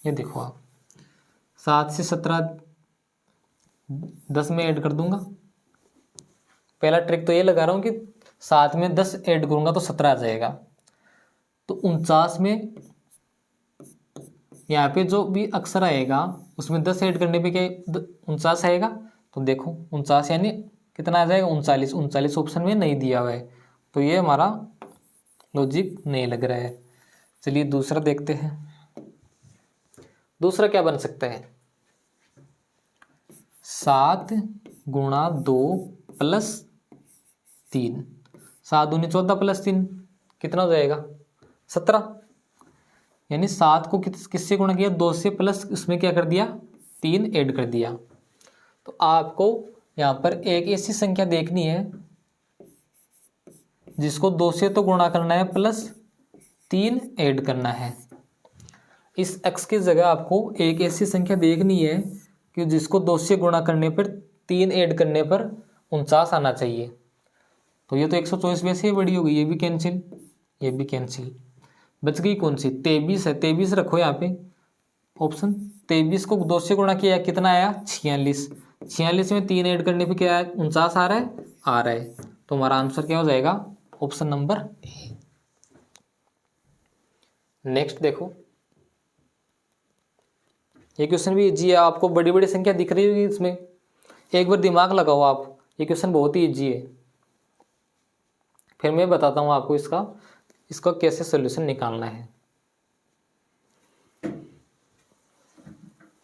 ये देखो आप, 7 से 17 10 में ऐड कर दूंगा। पहला ट्रिक तो ये लगा रहा हूँ कि 7 में 10 ऐड करूंगा तो 17 आ जाएगा। तो 49 में यहाँ पे जो भी अक्षर आएगा उसमें 10 ऐड करने पे क्या 49 आएगा। तो देखो 49 यानी कितना आ जाएगा? 39। 39 ऑप्शन में नहीं दिया हुआ है, तो ये हमारा लॉजिक नहीं लग रहा है। चलिए दूसरा देखते हैं। दूसरा क्या बन सकता है? 7 गुणा 2 प्लस 3। 7 दूनी 14 प्लस 3 कितना हो जाएगा? 17। यानी 7 को किससे गुणा किया? 2 से, प्लस इसमें क्या कर दिया? 3 ऐड कर दिया। तो आपको यहाँ पर एक ऐसी संख्या देखनी है जिसको 2 से तो गुणा करना है, प्लस 3 ऐड करना है। इस x की जगह आपको एक ऐसी संख्या देखनी है कि जिसको 2 से गुणा करने पर 3 ऐड करने पर 49 आना चाहिए। तो ये तो 124 वैसे ही बड़ी हो गई, ये भी कैंसिल, ये भी कैंसिल। बच गई कौन सी? 23 है। 23 रखो यहाँ पे ऑप्शन। 23 को 2 से गुणा किया, कितना आया? 46। 46 में 3 ऐड करने पे क्या है? 49 आ रहा है, आ रहा है। तो हमारा आंसर क्या हो जाएगा? Option number A. नेक्स्ट देखो, ये क्वेश्चन भी इजी है। आपको बड़ी बड़ी संख्या दिख रही होगी इसमें, एक बार दिमाग लगाओ आप, ये क्वेश्चन बहुत ही इजी है। फिर मैं बताता हूँ आपको इसका कैसे सॉल्यूशन निकालना है।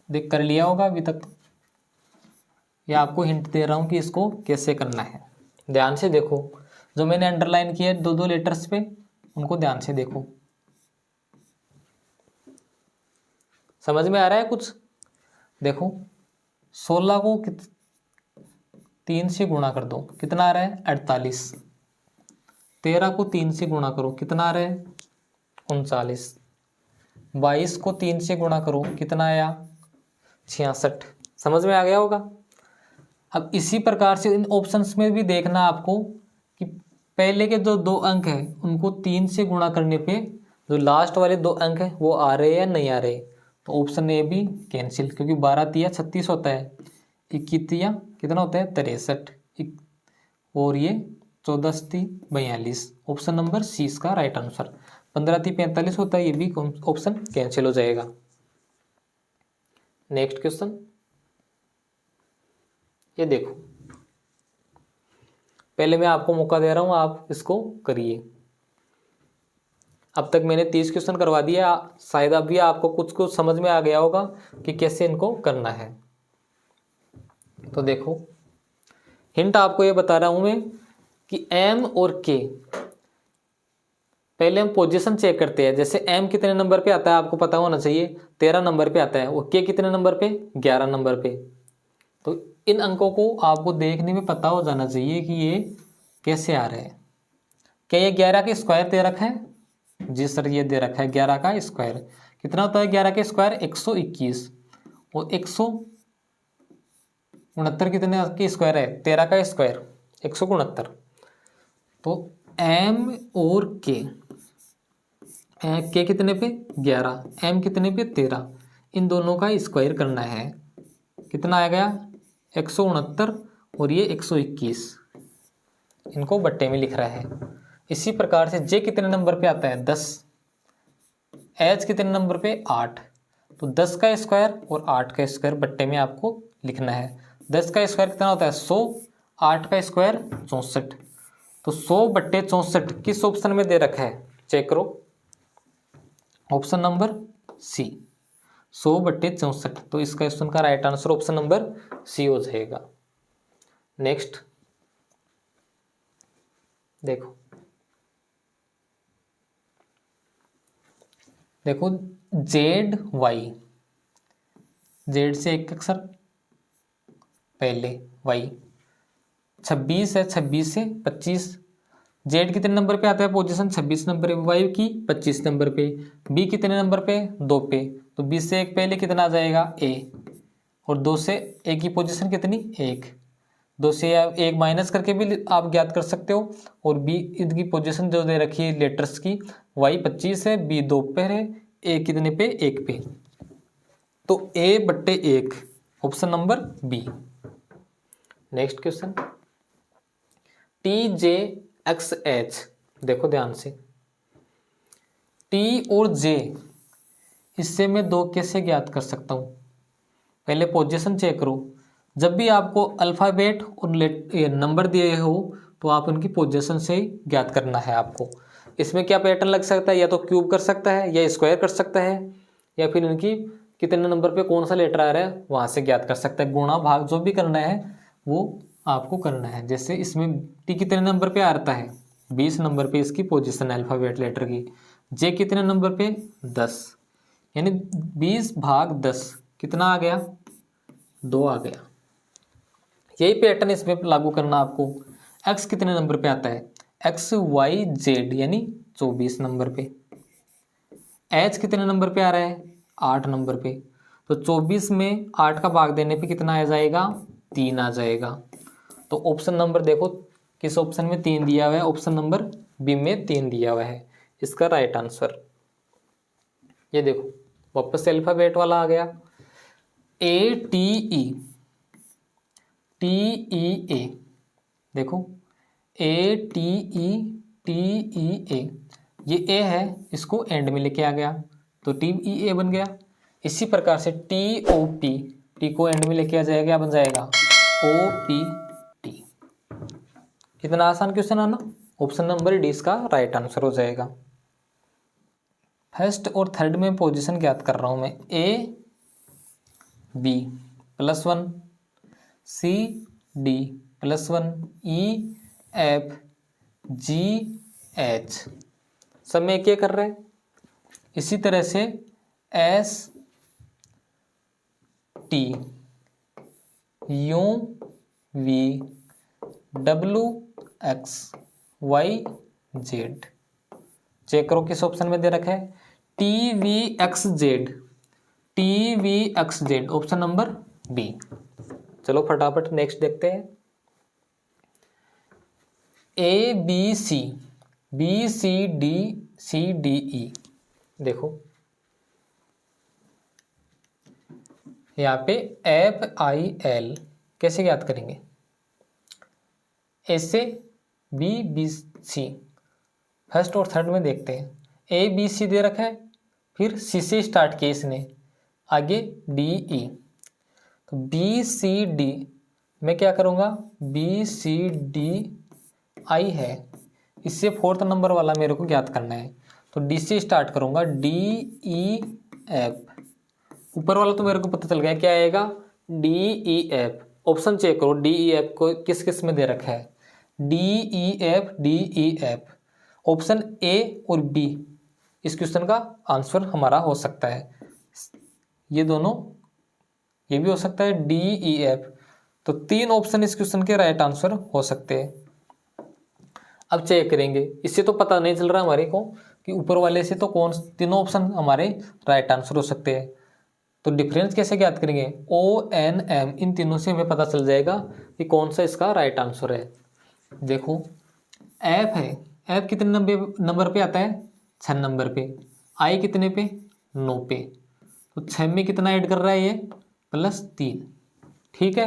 देख कर लिया होगा अभी तक, या आपको हिंट दे रहा हूँ कि इसको कैसे करना है। ध्यान से देखो, जो मैंने अंडरलाइन किया है 2-2 लेटर्स पे, उनको ध्यान से देखो। समझ में आ रहा है कुछ? देखो 16 को 3 से गुणा कर दो, कितना आ रहा है? 48। 13 को 3 से गुणा करो, कितना आ रहा है? 39। 22 को 3 से गुणा करो, कितना आया? 66। समझ में आ गया होगा। अब इसी प्रकार से इन ऑप्शंस में भी देखना आपको कि पहले के जो 2 अंक हैं उनको 3 से गुणा करने पे जो लास्ट वाले 2 अंक हैं वो आ रहे हैं या नहीं आ रहे। तो ऑप्शन ए भी कैंसिल, क्योंकि 12 तिया 36 होता है, 21 तिया कितना होता है? 63, और ये 14 ती 42। ऑप्शन नंबर सी इसका राइट आंसर। 15 ती 45 होता है, ये भी ऑप्शन कैंसिल हो जाएगा। नेक्स्ट क्वेश्चन, ये देखो, पहले मैं आपको मौका दे रहा हूं, आप इसको करिए। अब तक मैंने 30 क्वेश्चन करवा दिया, शायद अभी आपको कुछ कुछ समझ में आ गया होगा कि कैसे इनको करना है। तो देखो, हिंट आपको ये बता रहा हूं मैं कि m और k, पहले हम पोजीशन चेक करते हैं। जैसे m कितने नंबर पे आता है आपको पता होना चाहिए, 13 नंबर पे आता है, और k कितने नंबर पे? 11 नंबर पे। तो इन अंकों को आपको देखने में पता हो जाना चाहिए कि ये कैसे आ रहे हैं। क्या ये 11 का स्क्वायर दे रखा है? जी सर, ये दे रखा है 11 का स्क्वायर। कितना होता है 11 का स्क्वायर? 121। और 169 कितने के स्क्वायर है? 13 का स्क्वायर 169। तो m और k कितने पे? 11, m कितने पे? 13। इन दोनों का स्क्वायर करना है, कितना आ गया? 169, और ये 121। इनको बट्टे में लिख रहा है। इसी प्रकार से j कितने नंबर पे आता है? 10। h कितने नंबर पे? 8। तो 10 का स्क्वायर और 8 का स्क्वायर बट्टे में आपको लिखना है। 10 का स्क्वायर कितना होता है 100, 8 का स्क्वायर 64। तो 100/64 किस ऑप्शन में दे रखा है चेक करो, ऑप्शन नंबर सी 100/64। तो इसका क्वेश्चन का right answer option number C हो जाएगा। नेक्स्ट देखो जेड वाई, जेड से एक अक्षर पहले वाई, 26 है, 26 से 25, जेड कितने नंबर पे आता है पोजीशन 26 नंबर पे, वाई की 25 नंबर पे, बी कितने नंबर पे 2 पे, तो 20 से एक पहले कितना आ जाएगा ए, और 2 से ए की पोजीशन कितनी 1, 2 से एक माइनस करके भी आप ज्ञात कर सकते हो, और बी इनकी पोजीशन जो दे रखी है लेटर्स की, वाई 25 है, बी 2 पे है, ए कितने पे 1 पे, तो A/1 option number B. Next question TJXH, देखो ध्यान से, T और J इससे मैं 2 कैसे ज्ञात कर सकता हूं, पहले पोजीशन चेक करो। जब भी आपको अल्फाबेट और नंबर दिए हो तो आप उनकी पोजीशन से ही ज्ञात करना है आपको। इसमें क्या पैटर्न लग सकता है, या तो क्यूब कर सकता है, या स्क्वायर कर सकता है, या फिर इनकी कितने नंबर पे कौन सा लेटर आ रहा है वहां से ज्ञात कर सकता है। गुणा भाग जो भी करना है वो आपको करना है। जैसे इसमें टी कितने नंबर पे आता है 20 नंबर पे इसकी पोजीशन है अल्फाबेट लेटर की, जे कितने नंबर पे 10, यानी 20/10 कितना आ गया 2 आ गया। यही पैटर्न इसमें लागू करना आपको। एक्स कितने नंबर पे आता है XYZ यानी 24 नंबर पे, एच कितने नंबर पे आ रहा है 8 नंबर पे, तो 24 में 8 का भाग देने पे कितना आ जाएगा 3 आ जाएगा। तो ऑप्शन नंबर देखो किस ऑप्शन में 3 दिया हुआ है, ऑप्शन नंबर बी में 3 दिया हुआ है इसका राइट आंसर। ये देखो वापस से अल्फाबेट वाला आ गया, ATE TEA, देखो ATETEA, ये ए है, इसको एंड में लेके आ गया तो TEA बन गया। इसी प्रकार से TOP, टी को एंड में लेके आ जाएगा, बन जाएगा OPT। कितना आसान क्वेश्चन है ना, ऑप्शन नंबर डी इसका राइट आंसर हो जाएगा। फर्स्ट और थर्ड में पोजीशन ज्ञात कर रहा हूं मैं, AB +1, CD +1, EFGH, सब में क्या कर रहे हैं। इसी तरह से ST UVWXYZ, चेक करो किस ऑप्शन में दे रखा है TVXZ ऑप्शन नंबर बी। चलो फटाफट नेक्स्ट देखते हैं। ABCBCDCDE, देखो यहाँ पे FIL कैसे याद करेंगे, ऐसे BBC फर्स्ट और थर्ड में देखते हैं। ABC दे रखा है, फिर C से स्टार्ट किया इसने, आगे DE, तो BCD मैं क्या करूँगा BCDI है, इससे फोर्थ नंबर वाला मेरे को ज्ञात करना है, तो D से स्टार्ट करूँगा DEF, ऊपर वाला तो मेरे को पता चल गया क्या आएगा DEF। ऑप्शन चेक करो DEF को किस किस में दे रखा है DEF। ऑप्शन ए और बी इस क्वेश्चन का आंसर हमारा हो सकता है, ये दोनों, ये भी हो सकता है DEF, तो 3 ऑप्शन इस क्वेश्चन के राइट आंसर हो सकते हैं। अब चेक करेंगे, इससे तो पता नहीं चल रहा हमारे को कि ऊपर वाले से तो कौन तीनों ऑप्शन हमारे राइट आंसर हो सकते हैं, तो डिफरेंस कैसे ज्ञात करेंगे ONM, इन तीनों से हमें पता चल जाएगा कि कौन सा इसका राइट आंसर है। देखो F है, F कितने नंबर पे आता है 6 नंबर पे, I कितने पे 9 पे, तो 6 में कितना ऐड कर रहा है ये +3, ठीक है।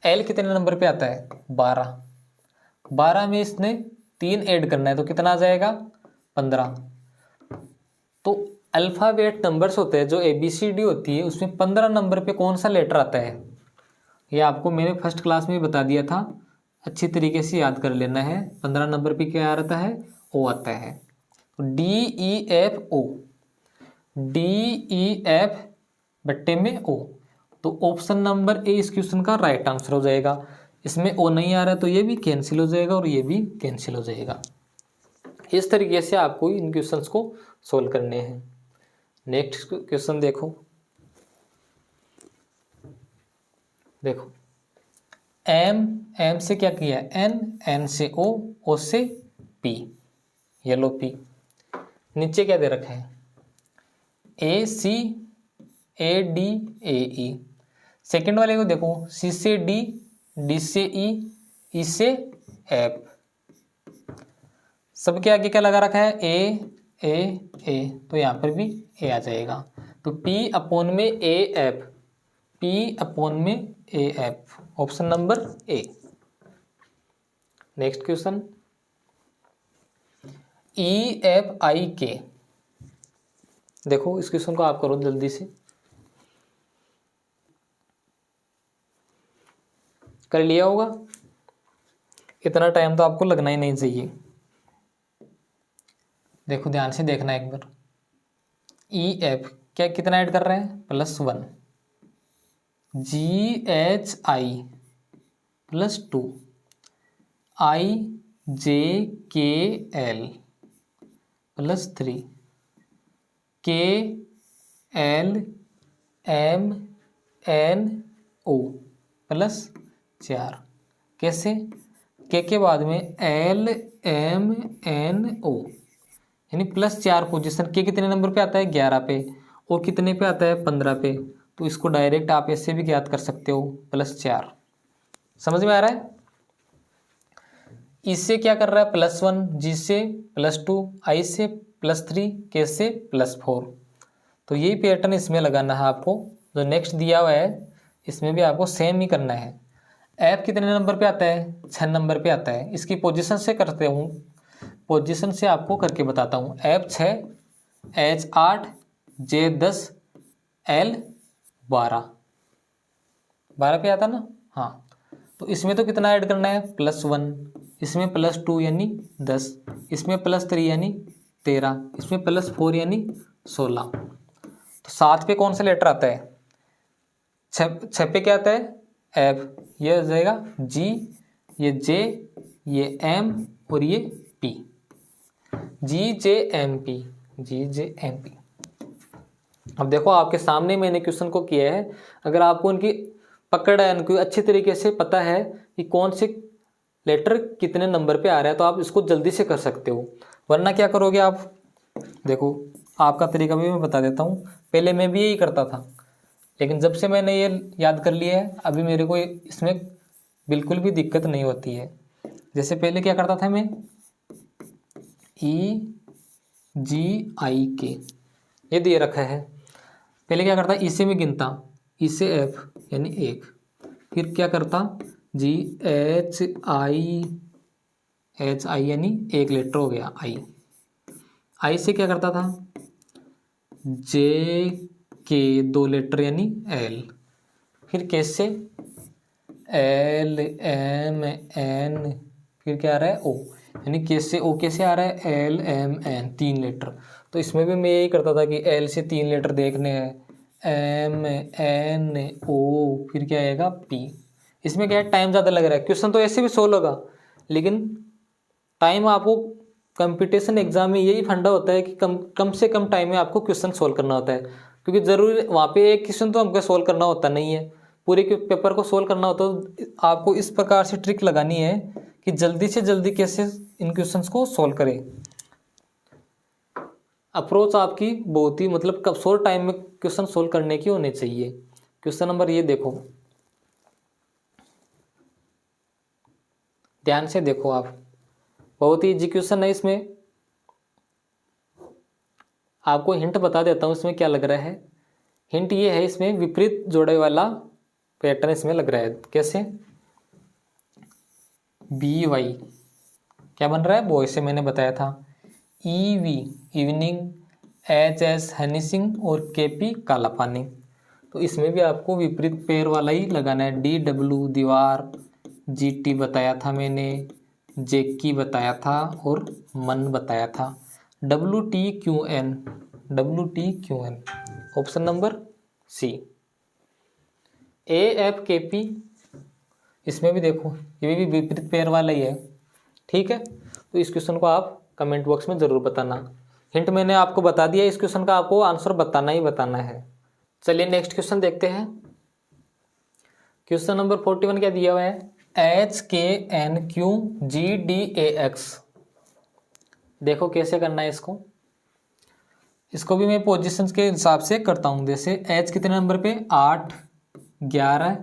L कितने नंबर पे आता है 12 में इसने 3 ऐड करना है तो कितना आ जाएगा 15। तो अल्फ़ाबेट नंबर्स होते हैं जो ABCD होती है उसमें 15 नंबर पे कौन सा लेटर आता है, ये आपको मैंने फर्स्ट क्लास में बता दिया था, अच्छी तरीके से याद कर लेना है। 15 नंबर पे क्या आता है, ओ आता है। तो DEFO, DEF बट्टे में ओ, तो ऑप्शन नंबर ए इस क्वेश्चन का राइट आंसर हो जाएगा। इसमें ओ नहीं आ रहा तो ये भी कैंसिल हो जाएगा और ये भी कैंसिल हो जाएगा। इस तरीके से आपको इन क्वेश्चंस को सोल्व करने हैं। नेक्स्ट क्वेश्चन देखो, एम से क्या किया, एन से ओ से पी, येलो पी। नीचे क्या दे रखा है, AC AD AE। सेकंड वाले को देखो, C से D, D से E से F। सबके आगे क्या लगा रखा है, A, तो यहाँ पर भी A आ जाएगा। तो P अपॉन में AF, P अपॉन में AF, option number A. Next question, EFIK। देखो इस क्वेश्चन को आप करो जल्दी से, कर लिया होगा, इतना टाइम तो आपको लगना ही नहीं चाहिए। देखो ध्यान से देखना एक बार, EF क्या कितना ऐड कर रहे हैं, +1, GHI +2, IJKL +3, KLMNO +4। कैसे, के बाद में LMNO, यानी +4 पोजीशन। के कितने नंबर पे आता है, 11 पे, और कितने पे आता है, 15 पे। तो इसको डायरेक्ट आप ऐसे भी ज्ञात कर सकते हो, +4। समझ में आ रहा है। इससे क्या कर रहा है, +1, जी से +2, आई से +3, के से +4। तो यही पैटर्न इसमें लगाना है आपको, जो नेक्स्ट दिया हुआ है इसमें भी आपको सेम ही करना है। ऐप कितने नंबर पे आता है, 6 नंबर पे आता है। इसकी पोजीशन से करते हूँ, पोजीशन से आपको करके बताता हूँ। ऐप 6, H 8, J 10, L 12 पे आता ना, हाँ। तो इसमें तो कितना ऐड करना है, +1, इसमें +2 यानी 10, इसमें +3 यानी 13, इसमें +4 यानी 16। तो 7 पे कौन सा लेटर आता है, 6 पे क्या आता है, F। ये हो जाएगा G, ये J, ये M और ये P, GJMP। अब देखो आपके सामने मैंने क्वेश्चन को किया है, अगर आपको इनकी पकड़ है, इनको अच्छी तरीके से पता है कि कौन से लेटर कितने नंबर पे आ रहा है, तो आप इसको जल्दी से कर सकते हो। वरना क्या करोगे आप, देखो आपका तरीका भी मैं बता देता हूँ। पहले मैं भी यही करता था, लेकिन जब से मैंने ये याद कर लिया है, अभी मेरे को इसमें बिल्कुल भी दिक्कत नहीं होती है। जैसे पहले क्या करता था मैं, EGIK ये दिए रखा है, पहले क्या करता, ई से मैं गिनता, ई से F यानी 1, फिर क्या करता, GHI यानी 1 लेटर हो गया, आई से क्या करता था, JK 2 लेटर यानी L, फिर के से LMN, फिर क्या आ रहा है O, यानी के से O कैसे आ रहा है, LMN 3 लेटर। तो इसमें भी मैं यही करता था कि L से 3 लेटर देखने हैं, MNO, फिर क्या आएगा P। इसमें क्या है, टाइम ज़्यादा लग रहा है, क्वेश्चन तो ऐसे भी सोल्व होगा, लेकिन टाइम आपको कंपटीशन एग्जाम में यही फंडा होता है कि कम से कम टाइम में आपको क्वेश्चन सोल्व करना होता है। क्योंकि ज़रूरी वहाँ पे एक क्वेश्चन तो हमको सोल्व करना होता नहीं है, पूरे के पेपर को सोल्व करना होता है। तो आपको इस प्रकार से ट्रिक लगानी है कि जल्दी से जल्दी कैसे इन क्वेश्चंस को सोल्व करें। अप्रोच आपकी बहुत ही मतलब कब शॉर्ट टाइम में क्वेश्चन सोल्व करने की होनी चाहिए। क्वेश्चन नंबर ये देखो, ध्यान से देखो आप, बहुत ही इजी क्वेश्चन है। इसमें आपको हिंट बता देता हूँ इसमें क्या लग रहा है। हिंट ये है, इसमें विपरीत जोड़े वाला पैटर्न इसमें लग रहा है। कैसे, BY क्या बन रहा है, बॉय से मैंने बताया था, EV evening, HS Honey Singh और KP काला पानी। तो तो इसमें भी आपको विपरीत पैर वाला ही लगाना है। DW दीवार, GT बताया था मैंने, जेकी बताया था और मन बताया था। WTQN, WTQN option number C. AFKP, इसमें भी देखो ये भी विपरीत पैर वाला ही है। ठीक है, तो इस क्वेश्चन को आप कमेंट बॉक्स में ज़रूर बताना। हिंट मैंने आपको बता दिया, इस क्वेश्चन का आपको आंसर बताना ही बताना है। चलिए नेक्स्ट क्वेश्चन देखते हैं। क्वेश्चन नंबर 41 क्या दिया हुआ है? HKNQGDAX। देखो कैसे करना है इसको। इसको भी मैं पोजीशंस के हिसाब से करता हूँ। जैसे H कितने नंबर पे? 8, 11,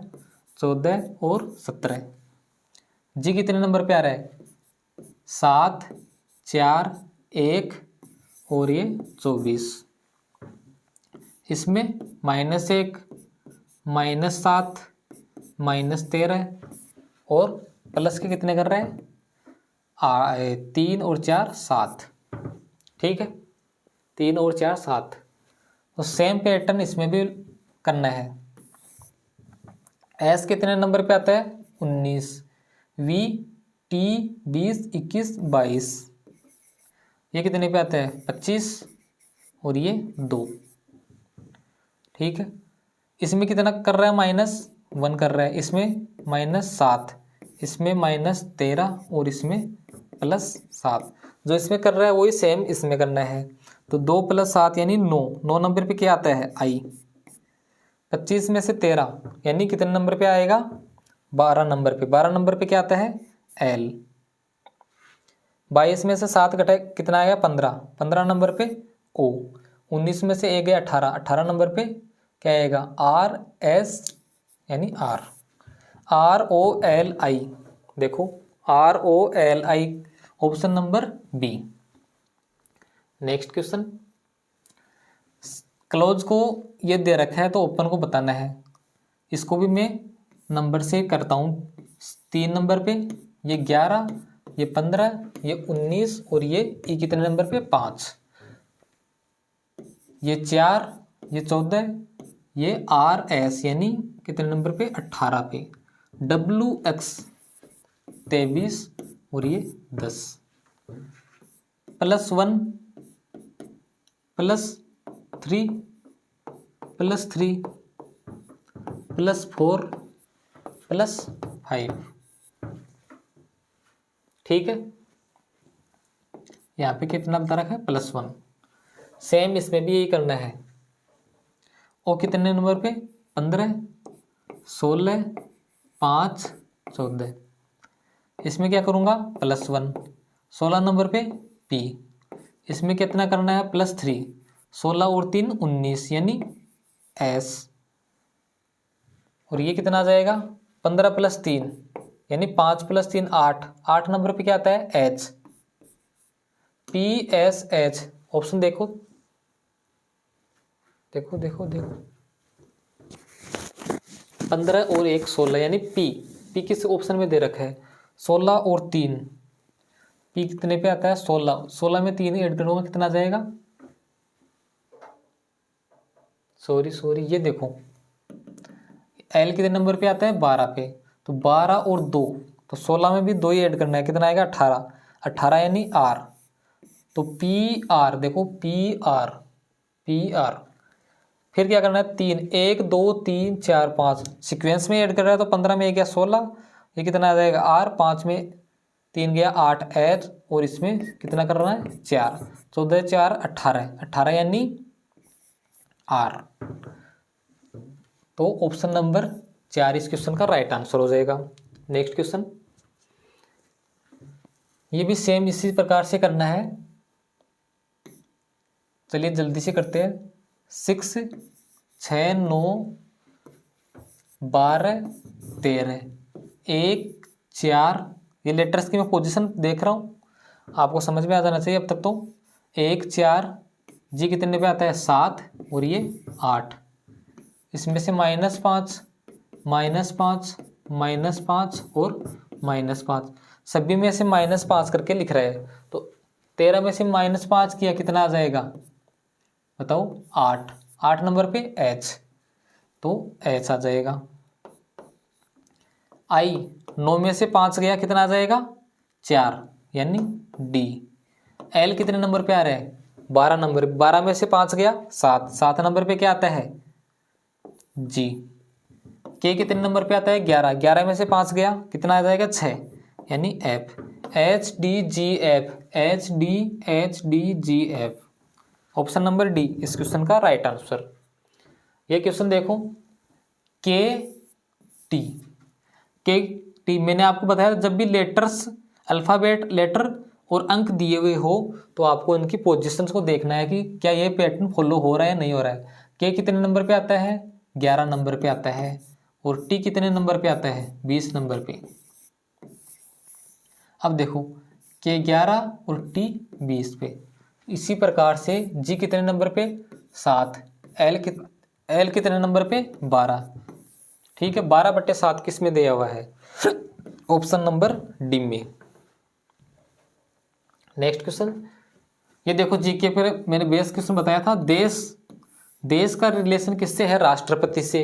14 और 17। G कितने नंबर पे आ रहा है? 7, 4, 1 और ये 24। इसमें -1, -7, -13 और प्लस के कितने कर रहे हैं? 3 और 4 7। ठीक है, 3 और 4 7। तो सेम पैटर्न इसमें भी करना है। एस कितने नंबर पे आता है? 19। V, T 20, 21, 22। ये कितने पे आता है? 25 और ये 2। ठीक है, इसमें कितना कर रहा है? -1 कर रहा है। इसमें -7, इसमें -13 और इसमें +7। जो इसमें कर रहा है वही सेम इसमें करना है। तो 2 + 7 यानी 9। 9 नंबर पे क्या आता है? आई। 25 में से 13 यानी कितने नंबर पे आएगा? 12 नंबर पे। 12 नंबर पे क्या आता है? एल। 22 में से 7 घटा कितना आएगा? 15। 15 नंबर पे ओ। 19 में से 1 गया 18। 18 नंबर पे क्या आएगा? आर एस यानी आर। ROLI। देखो ROLI option number B. Next question. Close को ये दे रखा है तो ओपन को बताना है। इसको भी मैं नंबर से करता हूँ। 3 नंबर पे ये 11, ये 15, ये 19 और ये कितने नंबर पे? 5। ये 4, ये 14, ये RS यानी कितने नंबर पे? 18 पे। WX 23 और ये 10। +1 +3 +3 +4 +5। ठीक है, यहाँ पे कितना बता रखा है? +1। सेम इसमें भी यही करना है। और कितने नंबर पे? 15, 16, 5, 14। इसमें क्या करूँगा? +1। 16 नंबर पे P। इसमें कितना करना है? +3। 16 और 3 19 यानी S। और ये कितना आ जाएगा? 15 + 3 यानी 5 + 3 8। 8 नंबर पे क्या आता है? H। PSH ऑप्शन देखो देखो देखो देखो। 15 और 1 16 यानी P किस ऑप्शन में दे रखा है? 16 और 3। P कितने पे आता है? 16। 16 में 3 ऐड करूँगा कितना आ जाएगा? सॉरी ये देखो L कितने नंबर पे आता है? 12 पे। तो 12 और 2 तो 16 में भी 2 ही ऐड करना है। कितना आएगा? 18। 18 यानी R। तो PR देखो PR। फिर क्या करना है? 3 1 2 3 4 5 सीक्वेंस में ऐड कर रहा है। तो 15 में 1 गया 16, ये कितना आ जाएगा? R। 5 में 3 गया 8 H और इसमें कितना कर रहा है? 4। 14 4 18। 18 यानी R। तो ऑप्शन नंबर 4 इस क्वेश्चन का राइट आंसर हो जाएगा। Next question. ये भी सेम इसी प्रकार से करना है। चलिए जल्दी से करते हैं। 6 6 9 12 13 1 4। ये लेटर्स की मैं पोजीशन देख रहा हूँ, आपको समझ में आ जाना चाहिए अब तक। तो 1 4 जी कितने पे आता है? 7 और ये 8। इसमें से -5 -5 -5 और -5 सभी में से -5 करके लिख रहा है। तो 13 में से -5 किया कितना आ जाएगा? बताओ 8। 8 नंबर पे H। तो एच आ जाएगा। आई 9 में से 5 गया, कितना आ जाएगा 4, यानी डी। एल कितने नंबर पे आ रहा है 12 नंबर, 12 में से 5 गया 7, 7 नंबर पे क्या आता है जी। के कितने नंबर पे आता है 11, 11 में से 5 गया, कितना आ जाएगा 6, यानी F. H D G F, H D G F, option number D इस क्वेश्चन का राइट आंसर। ये क्वेश्चन देखो, के टी मैंने आपको बताया जब भी लेटर्स अल्फ़ाबेट लेटर और अंक दिए हुए हो तो आपको इनकी पोजीशंस को देखना है कि क्या ये पैटर्न फॉलो हो रहा है नहीं हो रहा है। के कितने नंबर पे आता है 11 नंबर पे आता है, और टी कितने नंबर पे आता है 20 नंबर पे। अब देखो के 11 और टी 20 पे। इसी प्रकार से जी कितने नंबर पे 7, एल कितने नंबर पे 12। ठीक है, 12/7 किस में दिया हुआ है ऑप्शन नंबर डी में। नेक्स्ट क्वेश्चन, ये देखो जीके पर मैंने बेस क्वेश्चन बताया था, देश का रिलेशन किससे है राष्ट्रपति से,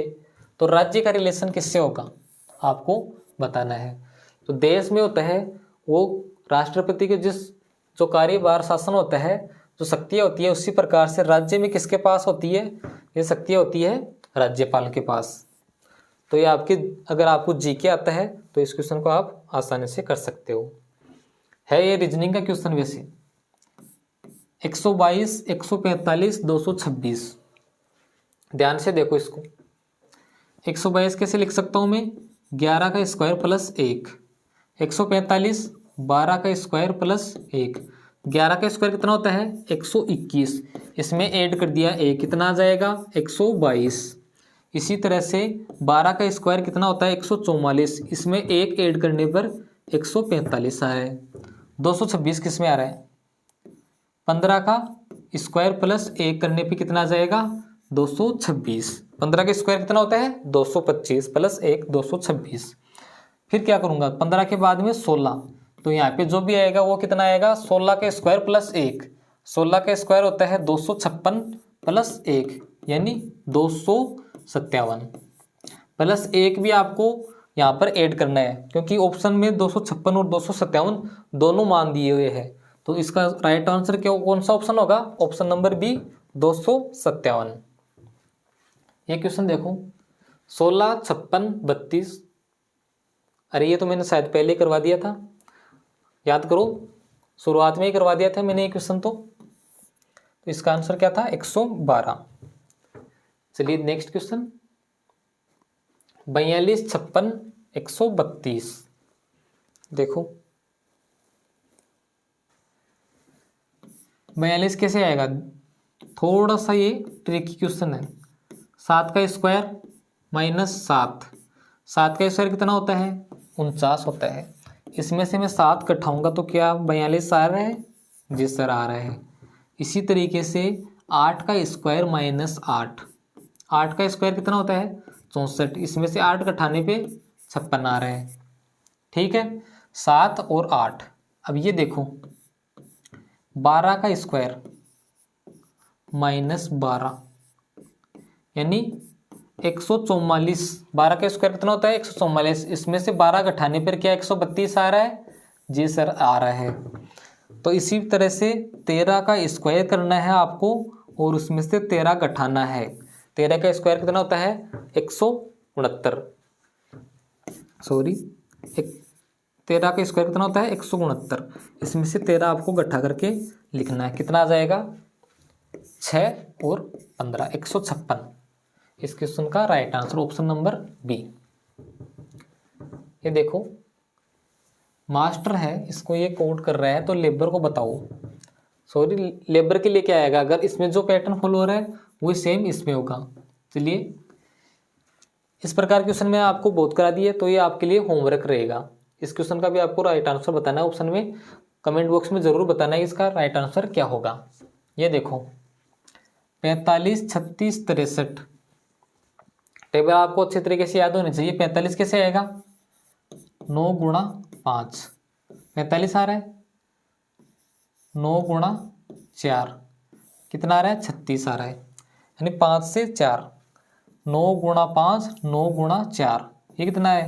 तो राज्य का रिलेशन किससे होगा आपको बताना है। तो देश में होता है वो राष्ट्रपति के जो कार्यभार शासन होता है, जो शक्तियाँ होती है, उसी प्रकार से राज्य में किसके पास होती है, ये शक्तियाँ होती है राज्यपाल के पास। तो ये आपके अगर आपको जीके आता है तो इस क्वेश्चन को आप आसानी से कर सकते हो। है ये रीजनिंग का क्वेश्चन वैसे 122, 145, 226। ध्यान से देखो इसको। 122 कैसे लिख सकता हूँ मैं 11 का स्क्वायर प्लस 1, 145 12 का स्क्वायर प्लस 1, 11 का स्क्वायर कितना होता है 121, इसमें ऐड कर दिया 1, कितना आ जाएगा 122। इसी तरह से 12 का स्क्वायर कितना होता है 144, इसमें 1 ऐड करने पर 145 आ रहा है। 226 किस में आ रहा है 15 का स्क्वायर प्लस 1 करने पे कितना आ जाएगा 226। 15 का स्क्वायर कितना होता है 225 प्लस 1 226। फिर क्या करूँगा 15 के बाद में 16, तो यहाँ पे जो भी आएगा वो कितना आएगा 16 का स्क्वायर प्लस 1, 16 का स्क्वायर होता है 256 प्लस 1 यानी 257 प्लस 1 भी आपको यहाँ पर ऐड करना है, क्योंकि ऑप्शन में 256 और 257 दोनों मान दिए हुए हैं। तो इसका राइट आंसर क्या कौन सा ऑप्शन होगा ऑप्शन नंबर बी 257। ये क्वेश्चन देखो 16, 56, 32। अरे ये तो मैंने शायद पहले करवा दिया था, याद करो शुरुआत में ही करवा दिया था मैंने ये क्वेश्चन। तो इसका आंसर क्या था 112। चलिए नेक्स्ट क्वेश्चन 42, 56, 132। देखो 42 कैसे आएगा, थोड़ा सा ये ट्रिकी क्वेश्चन है। 7 का स्क्वायर माइनस 7, 7 का स्क्वायर कितना होता है 49 होता है। इसमें से मैं 7 कटाऊंगा तो क्या 42 आ रहा है जी सर आ रहा है। इसी तरीके से 8 का स्क्वायर माइनस 8, 8 का स्क्वायर कितना होता है 64, इसमें से 8 घटाने पे 56 आ रहा है। ठीक है 7 और 8। अब ये देखो 12 का स्क्वायर माइनस 12 यानी 144। 12 का स्क्वायर कितना होता है 144, इसमें से 12 घटाने पर क्या 132 आ रहा है जी सर आ रहा है। तो इसी तरह से 13 का स्क्वायर करना है आपको और उसमें से 13 घटाना है। 13 का स्क्वायर कितना होता है 169, सॉरी 13 का स्क्वायर कितना होता है 169, इसमें से 13 आपको घटा करके लिखना है, कितना आ जाएगा 6 और 15 156। इस क्वेश्चन का right answer option number B. ये देखो मास्टर है, इसको ये कोड कर रहा है तो लेबर को बताओ, सॉरी लेबर के लिए क्या आएगा, अगर इसमें जो पैटर्न फॉलो हो रहा है वो सेम इसमें होगा। चलिए इस प्रकार क्वेश्चन में आपको बहुत करा दिए तो ये आपके लिए होमवर्क रहेगा। इस क्वेश्चन का भी आपको राइट आंसर बताना है, ऑप्शन में कमेंट बॉक्स में जरूर बताना है इसका राइट आंसर क्या होगा। ये देखो 45, 36, 63 टेबल आपको अच्छे तरीके से याद होनी चाहिए। 45 कैसे आएगा 9 गुणा 5, 45 आ रहा है 9 गुणा 4 कितना आ रहा है 36 आ रहा है, यानी 5 से 4, 9 गुणा 5, 9 गुणा 4, ये कितना है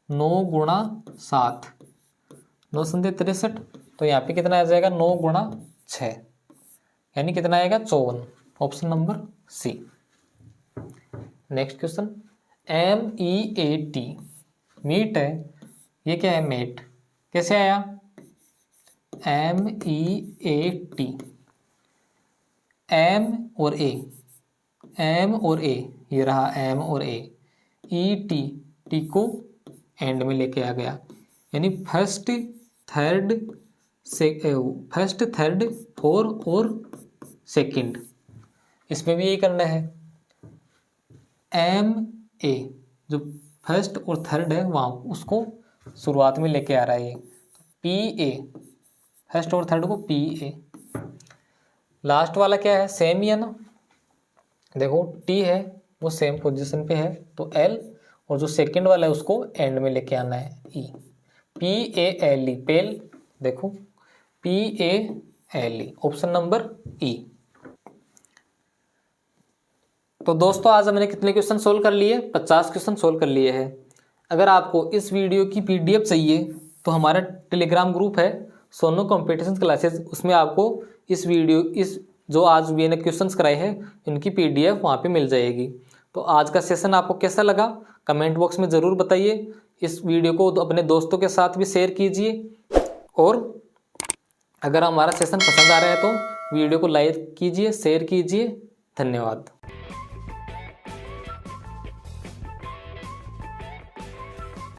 9 गुणा 7, 9 संध्या 63, तो यहाँ पे कितना आ जाएगा 9 गुणा 6, यानी कितना आएगा 54, option number C. Next question, MEAT, meat है, ये क्या है मेट, कैसे आया MEAT, M और A, M और A, ये रहा M और A, ET, T को एंड में लेके आ गया, यानी फर्स्ट थर्ड फोर्थ और सेकंड, इसमें भी यही करना है। MA जो फर्स्ट और थर्ड है वहाँ उसको शुरुआत में लेके आ रहा है ये, PA फर्स्ट और थर्ड को PA। लास्ट वाला क्या है सेम ही है ना, देखो T है वो सेम पोजीशन पे है तो L, और जो सेकंड वाला है उसको एंड में लेके आना है E, PALE पेल, देखो PALE, ऑप्शन नंबर E। तो दोस्तों आज हमने कितने क्वेश्चन सोल्व कर लिए, 50 क्वेश्चन सोल्व कर लिए हैं। अगर आपको इस वीडियो की PDF चाहिए तो हमारा टेलीग्राम ग्रुप है सोनू कॉम्पिटिशन क्लासेस, उसमें आपको इस जो आज मैंने क्वेश्चंस कराए हैं इनकी PDF वहाँ पे मिल जाएगी। तो आज का सेशन आपको कैसा लगा कमेंट बॉक्स में ज़रूर बताइए। इस वीडियो को अपने दोस्तों के साथ भी शेयर कीजिए, और अगर हमारा सेशन पसंद आ रहा है तो वीडियो को लाइक कीजिए, शेयर कीजिए। धन्यवाद।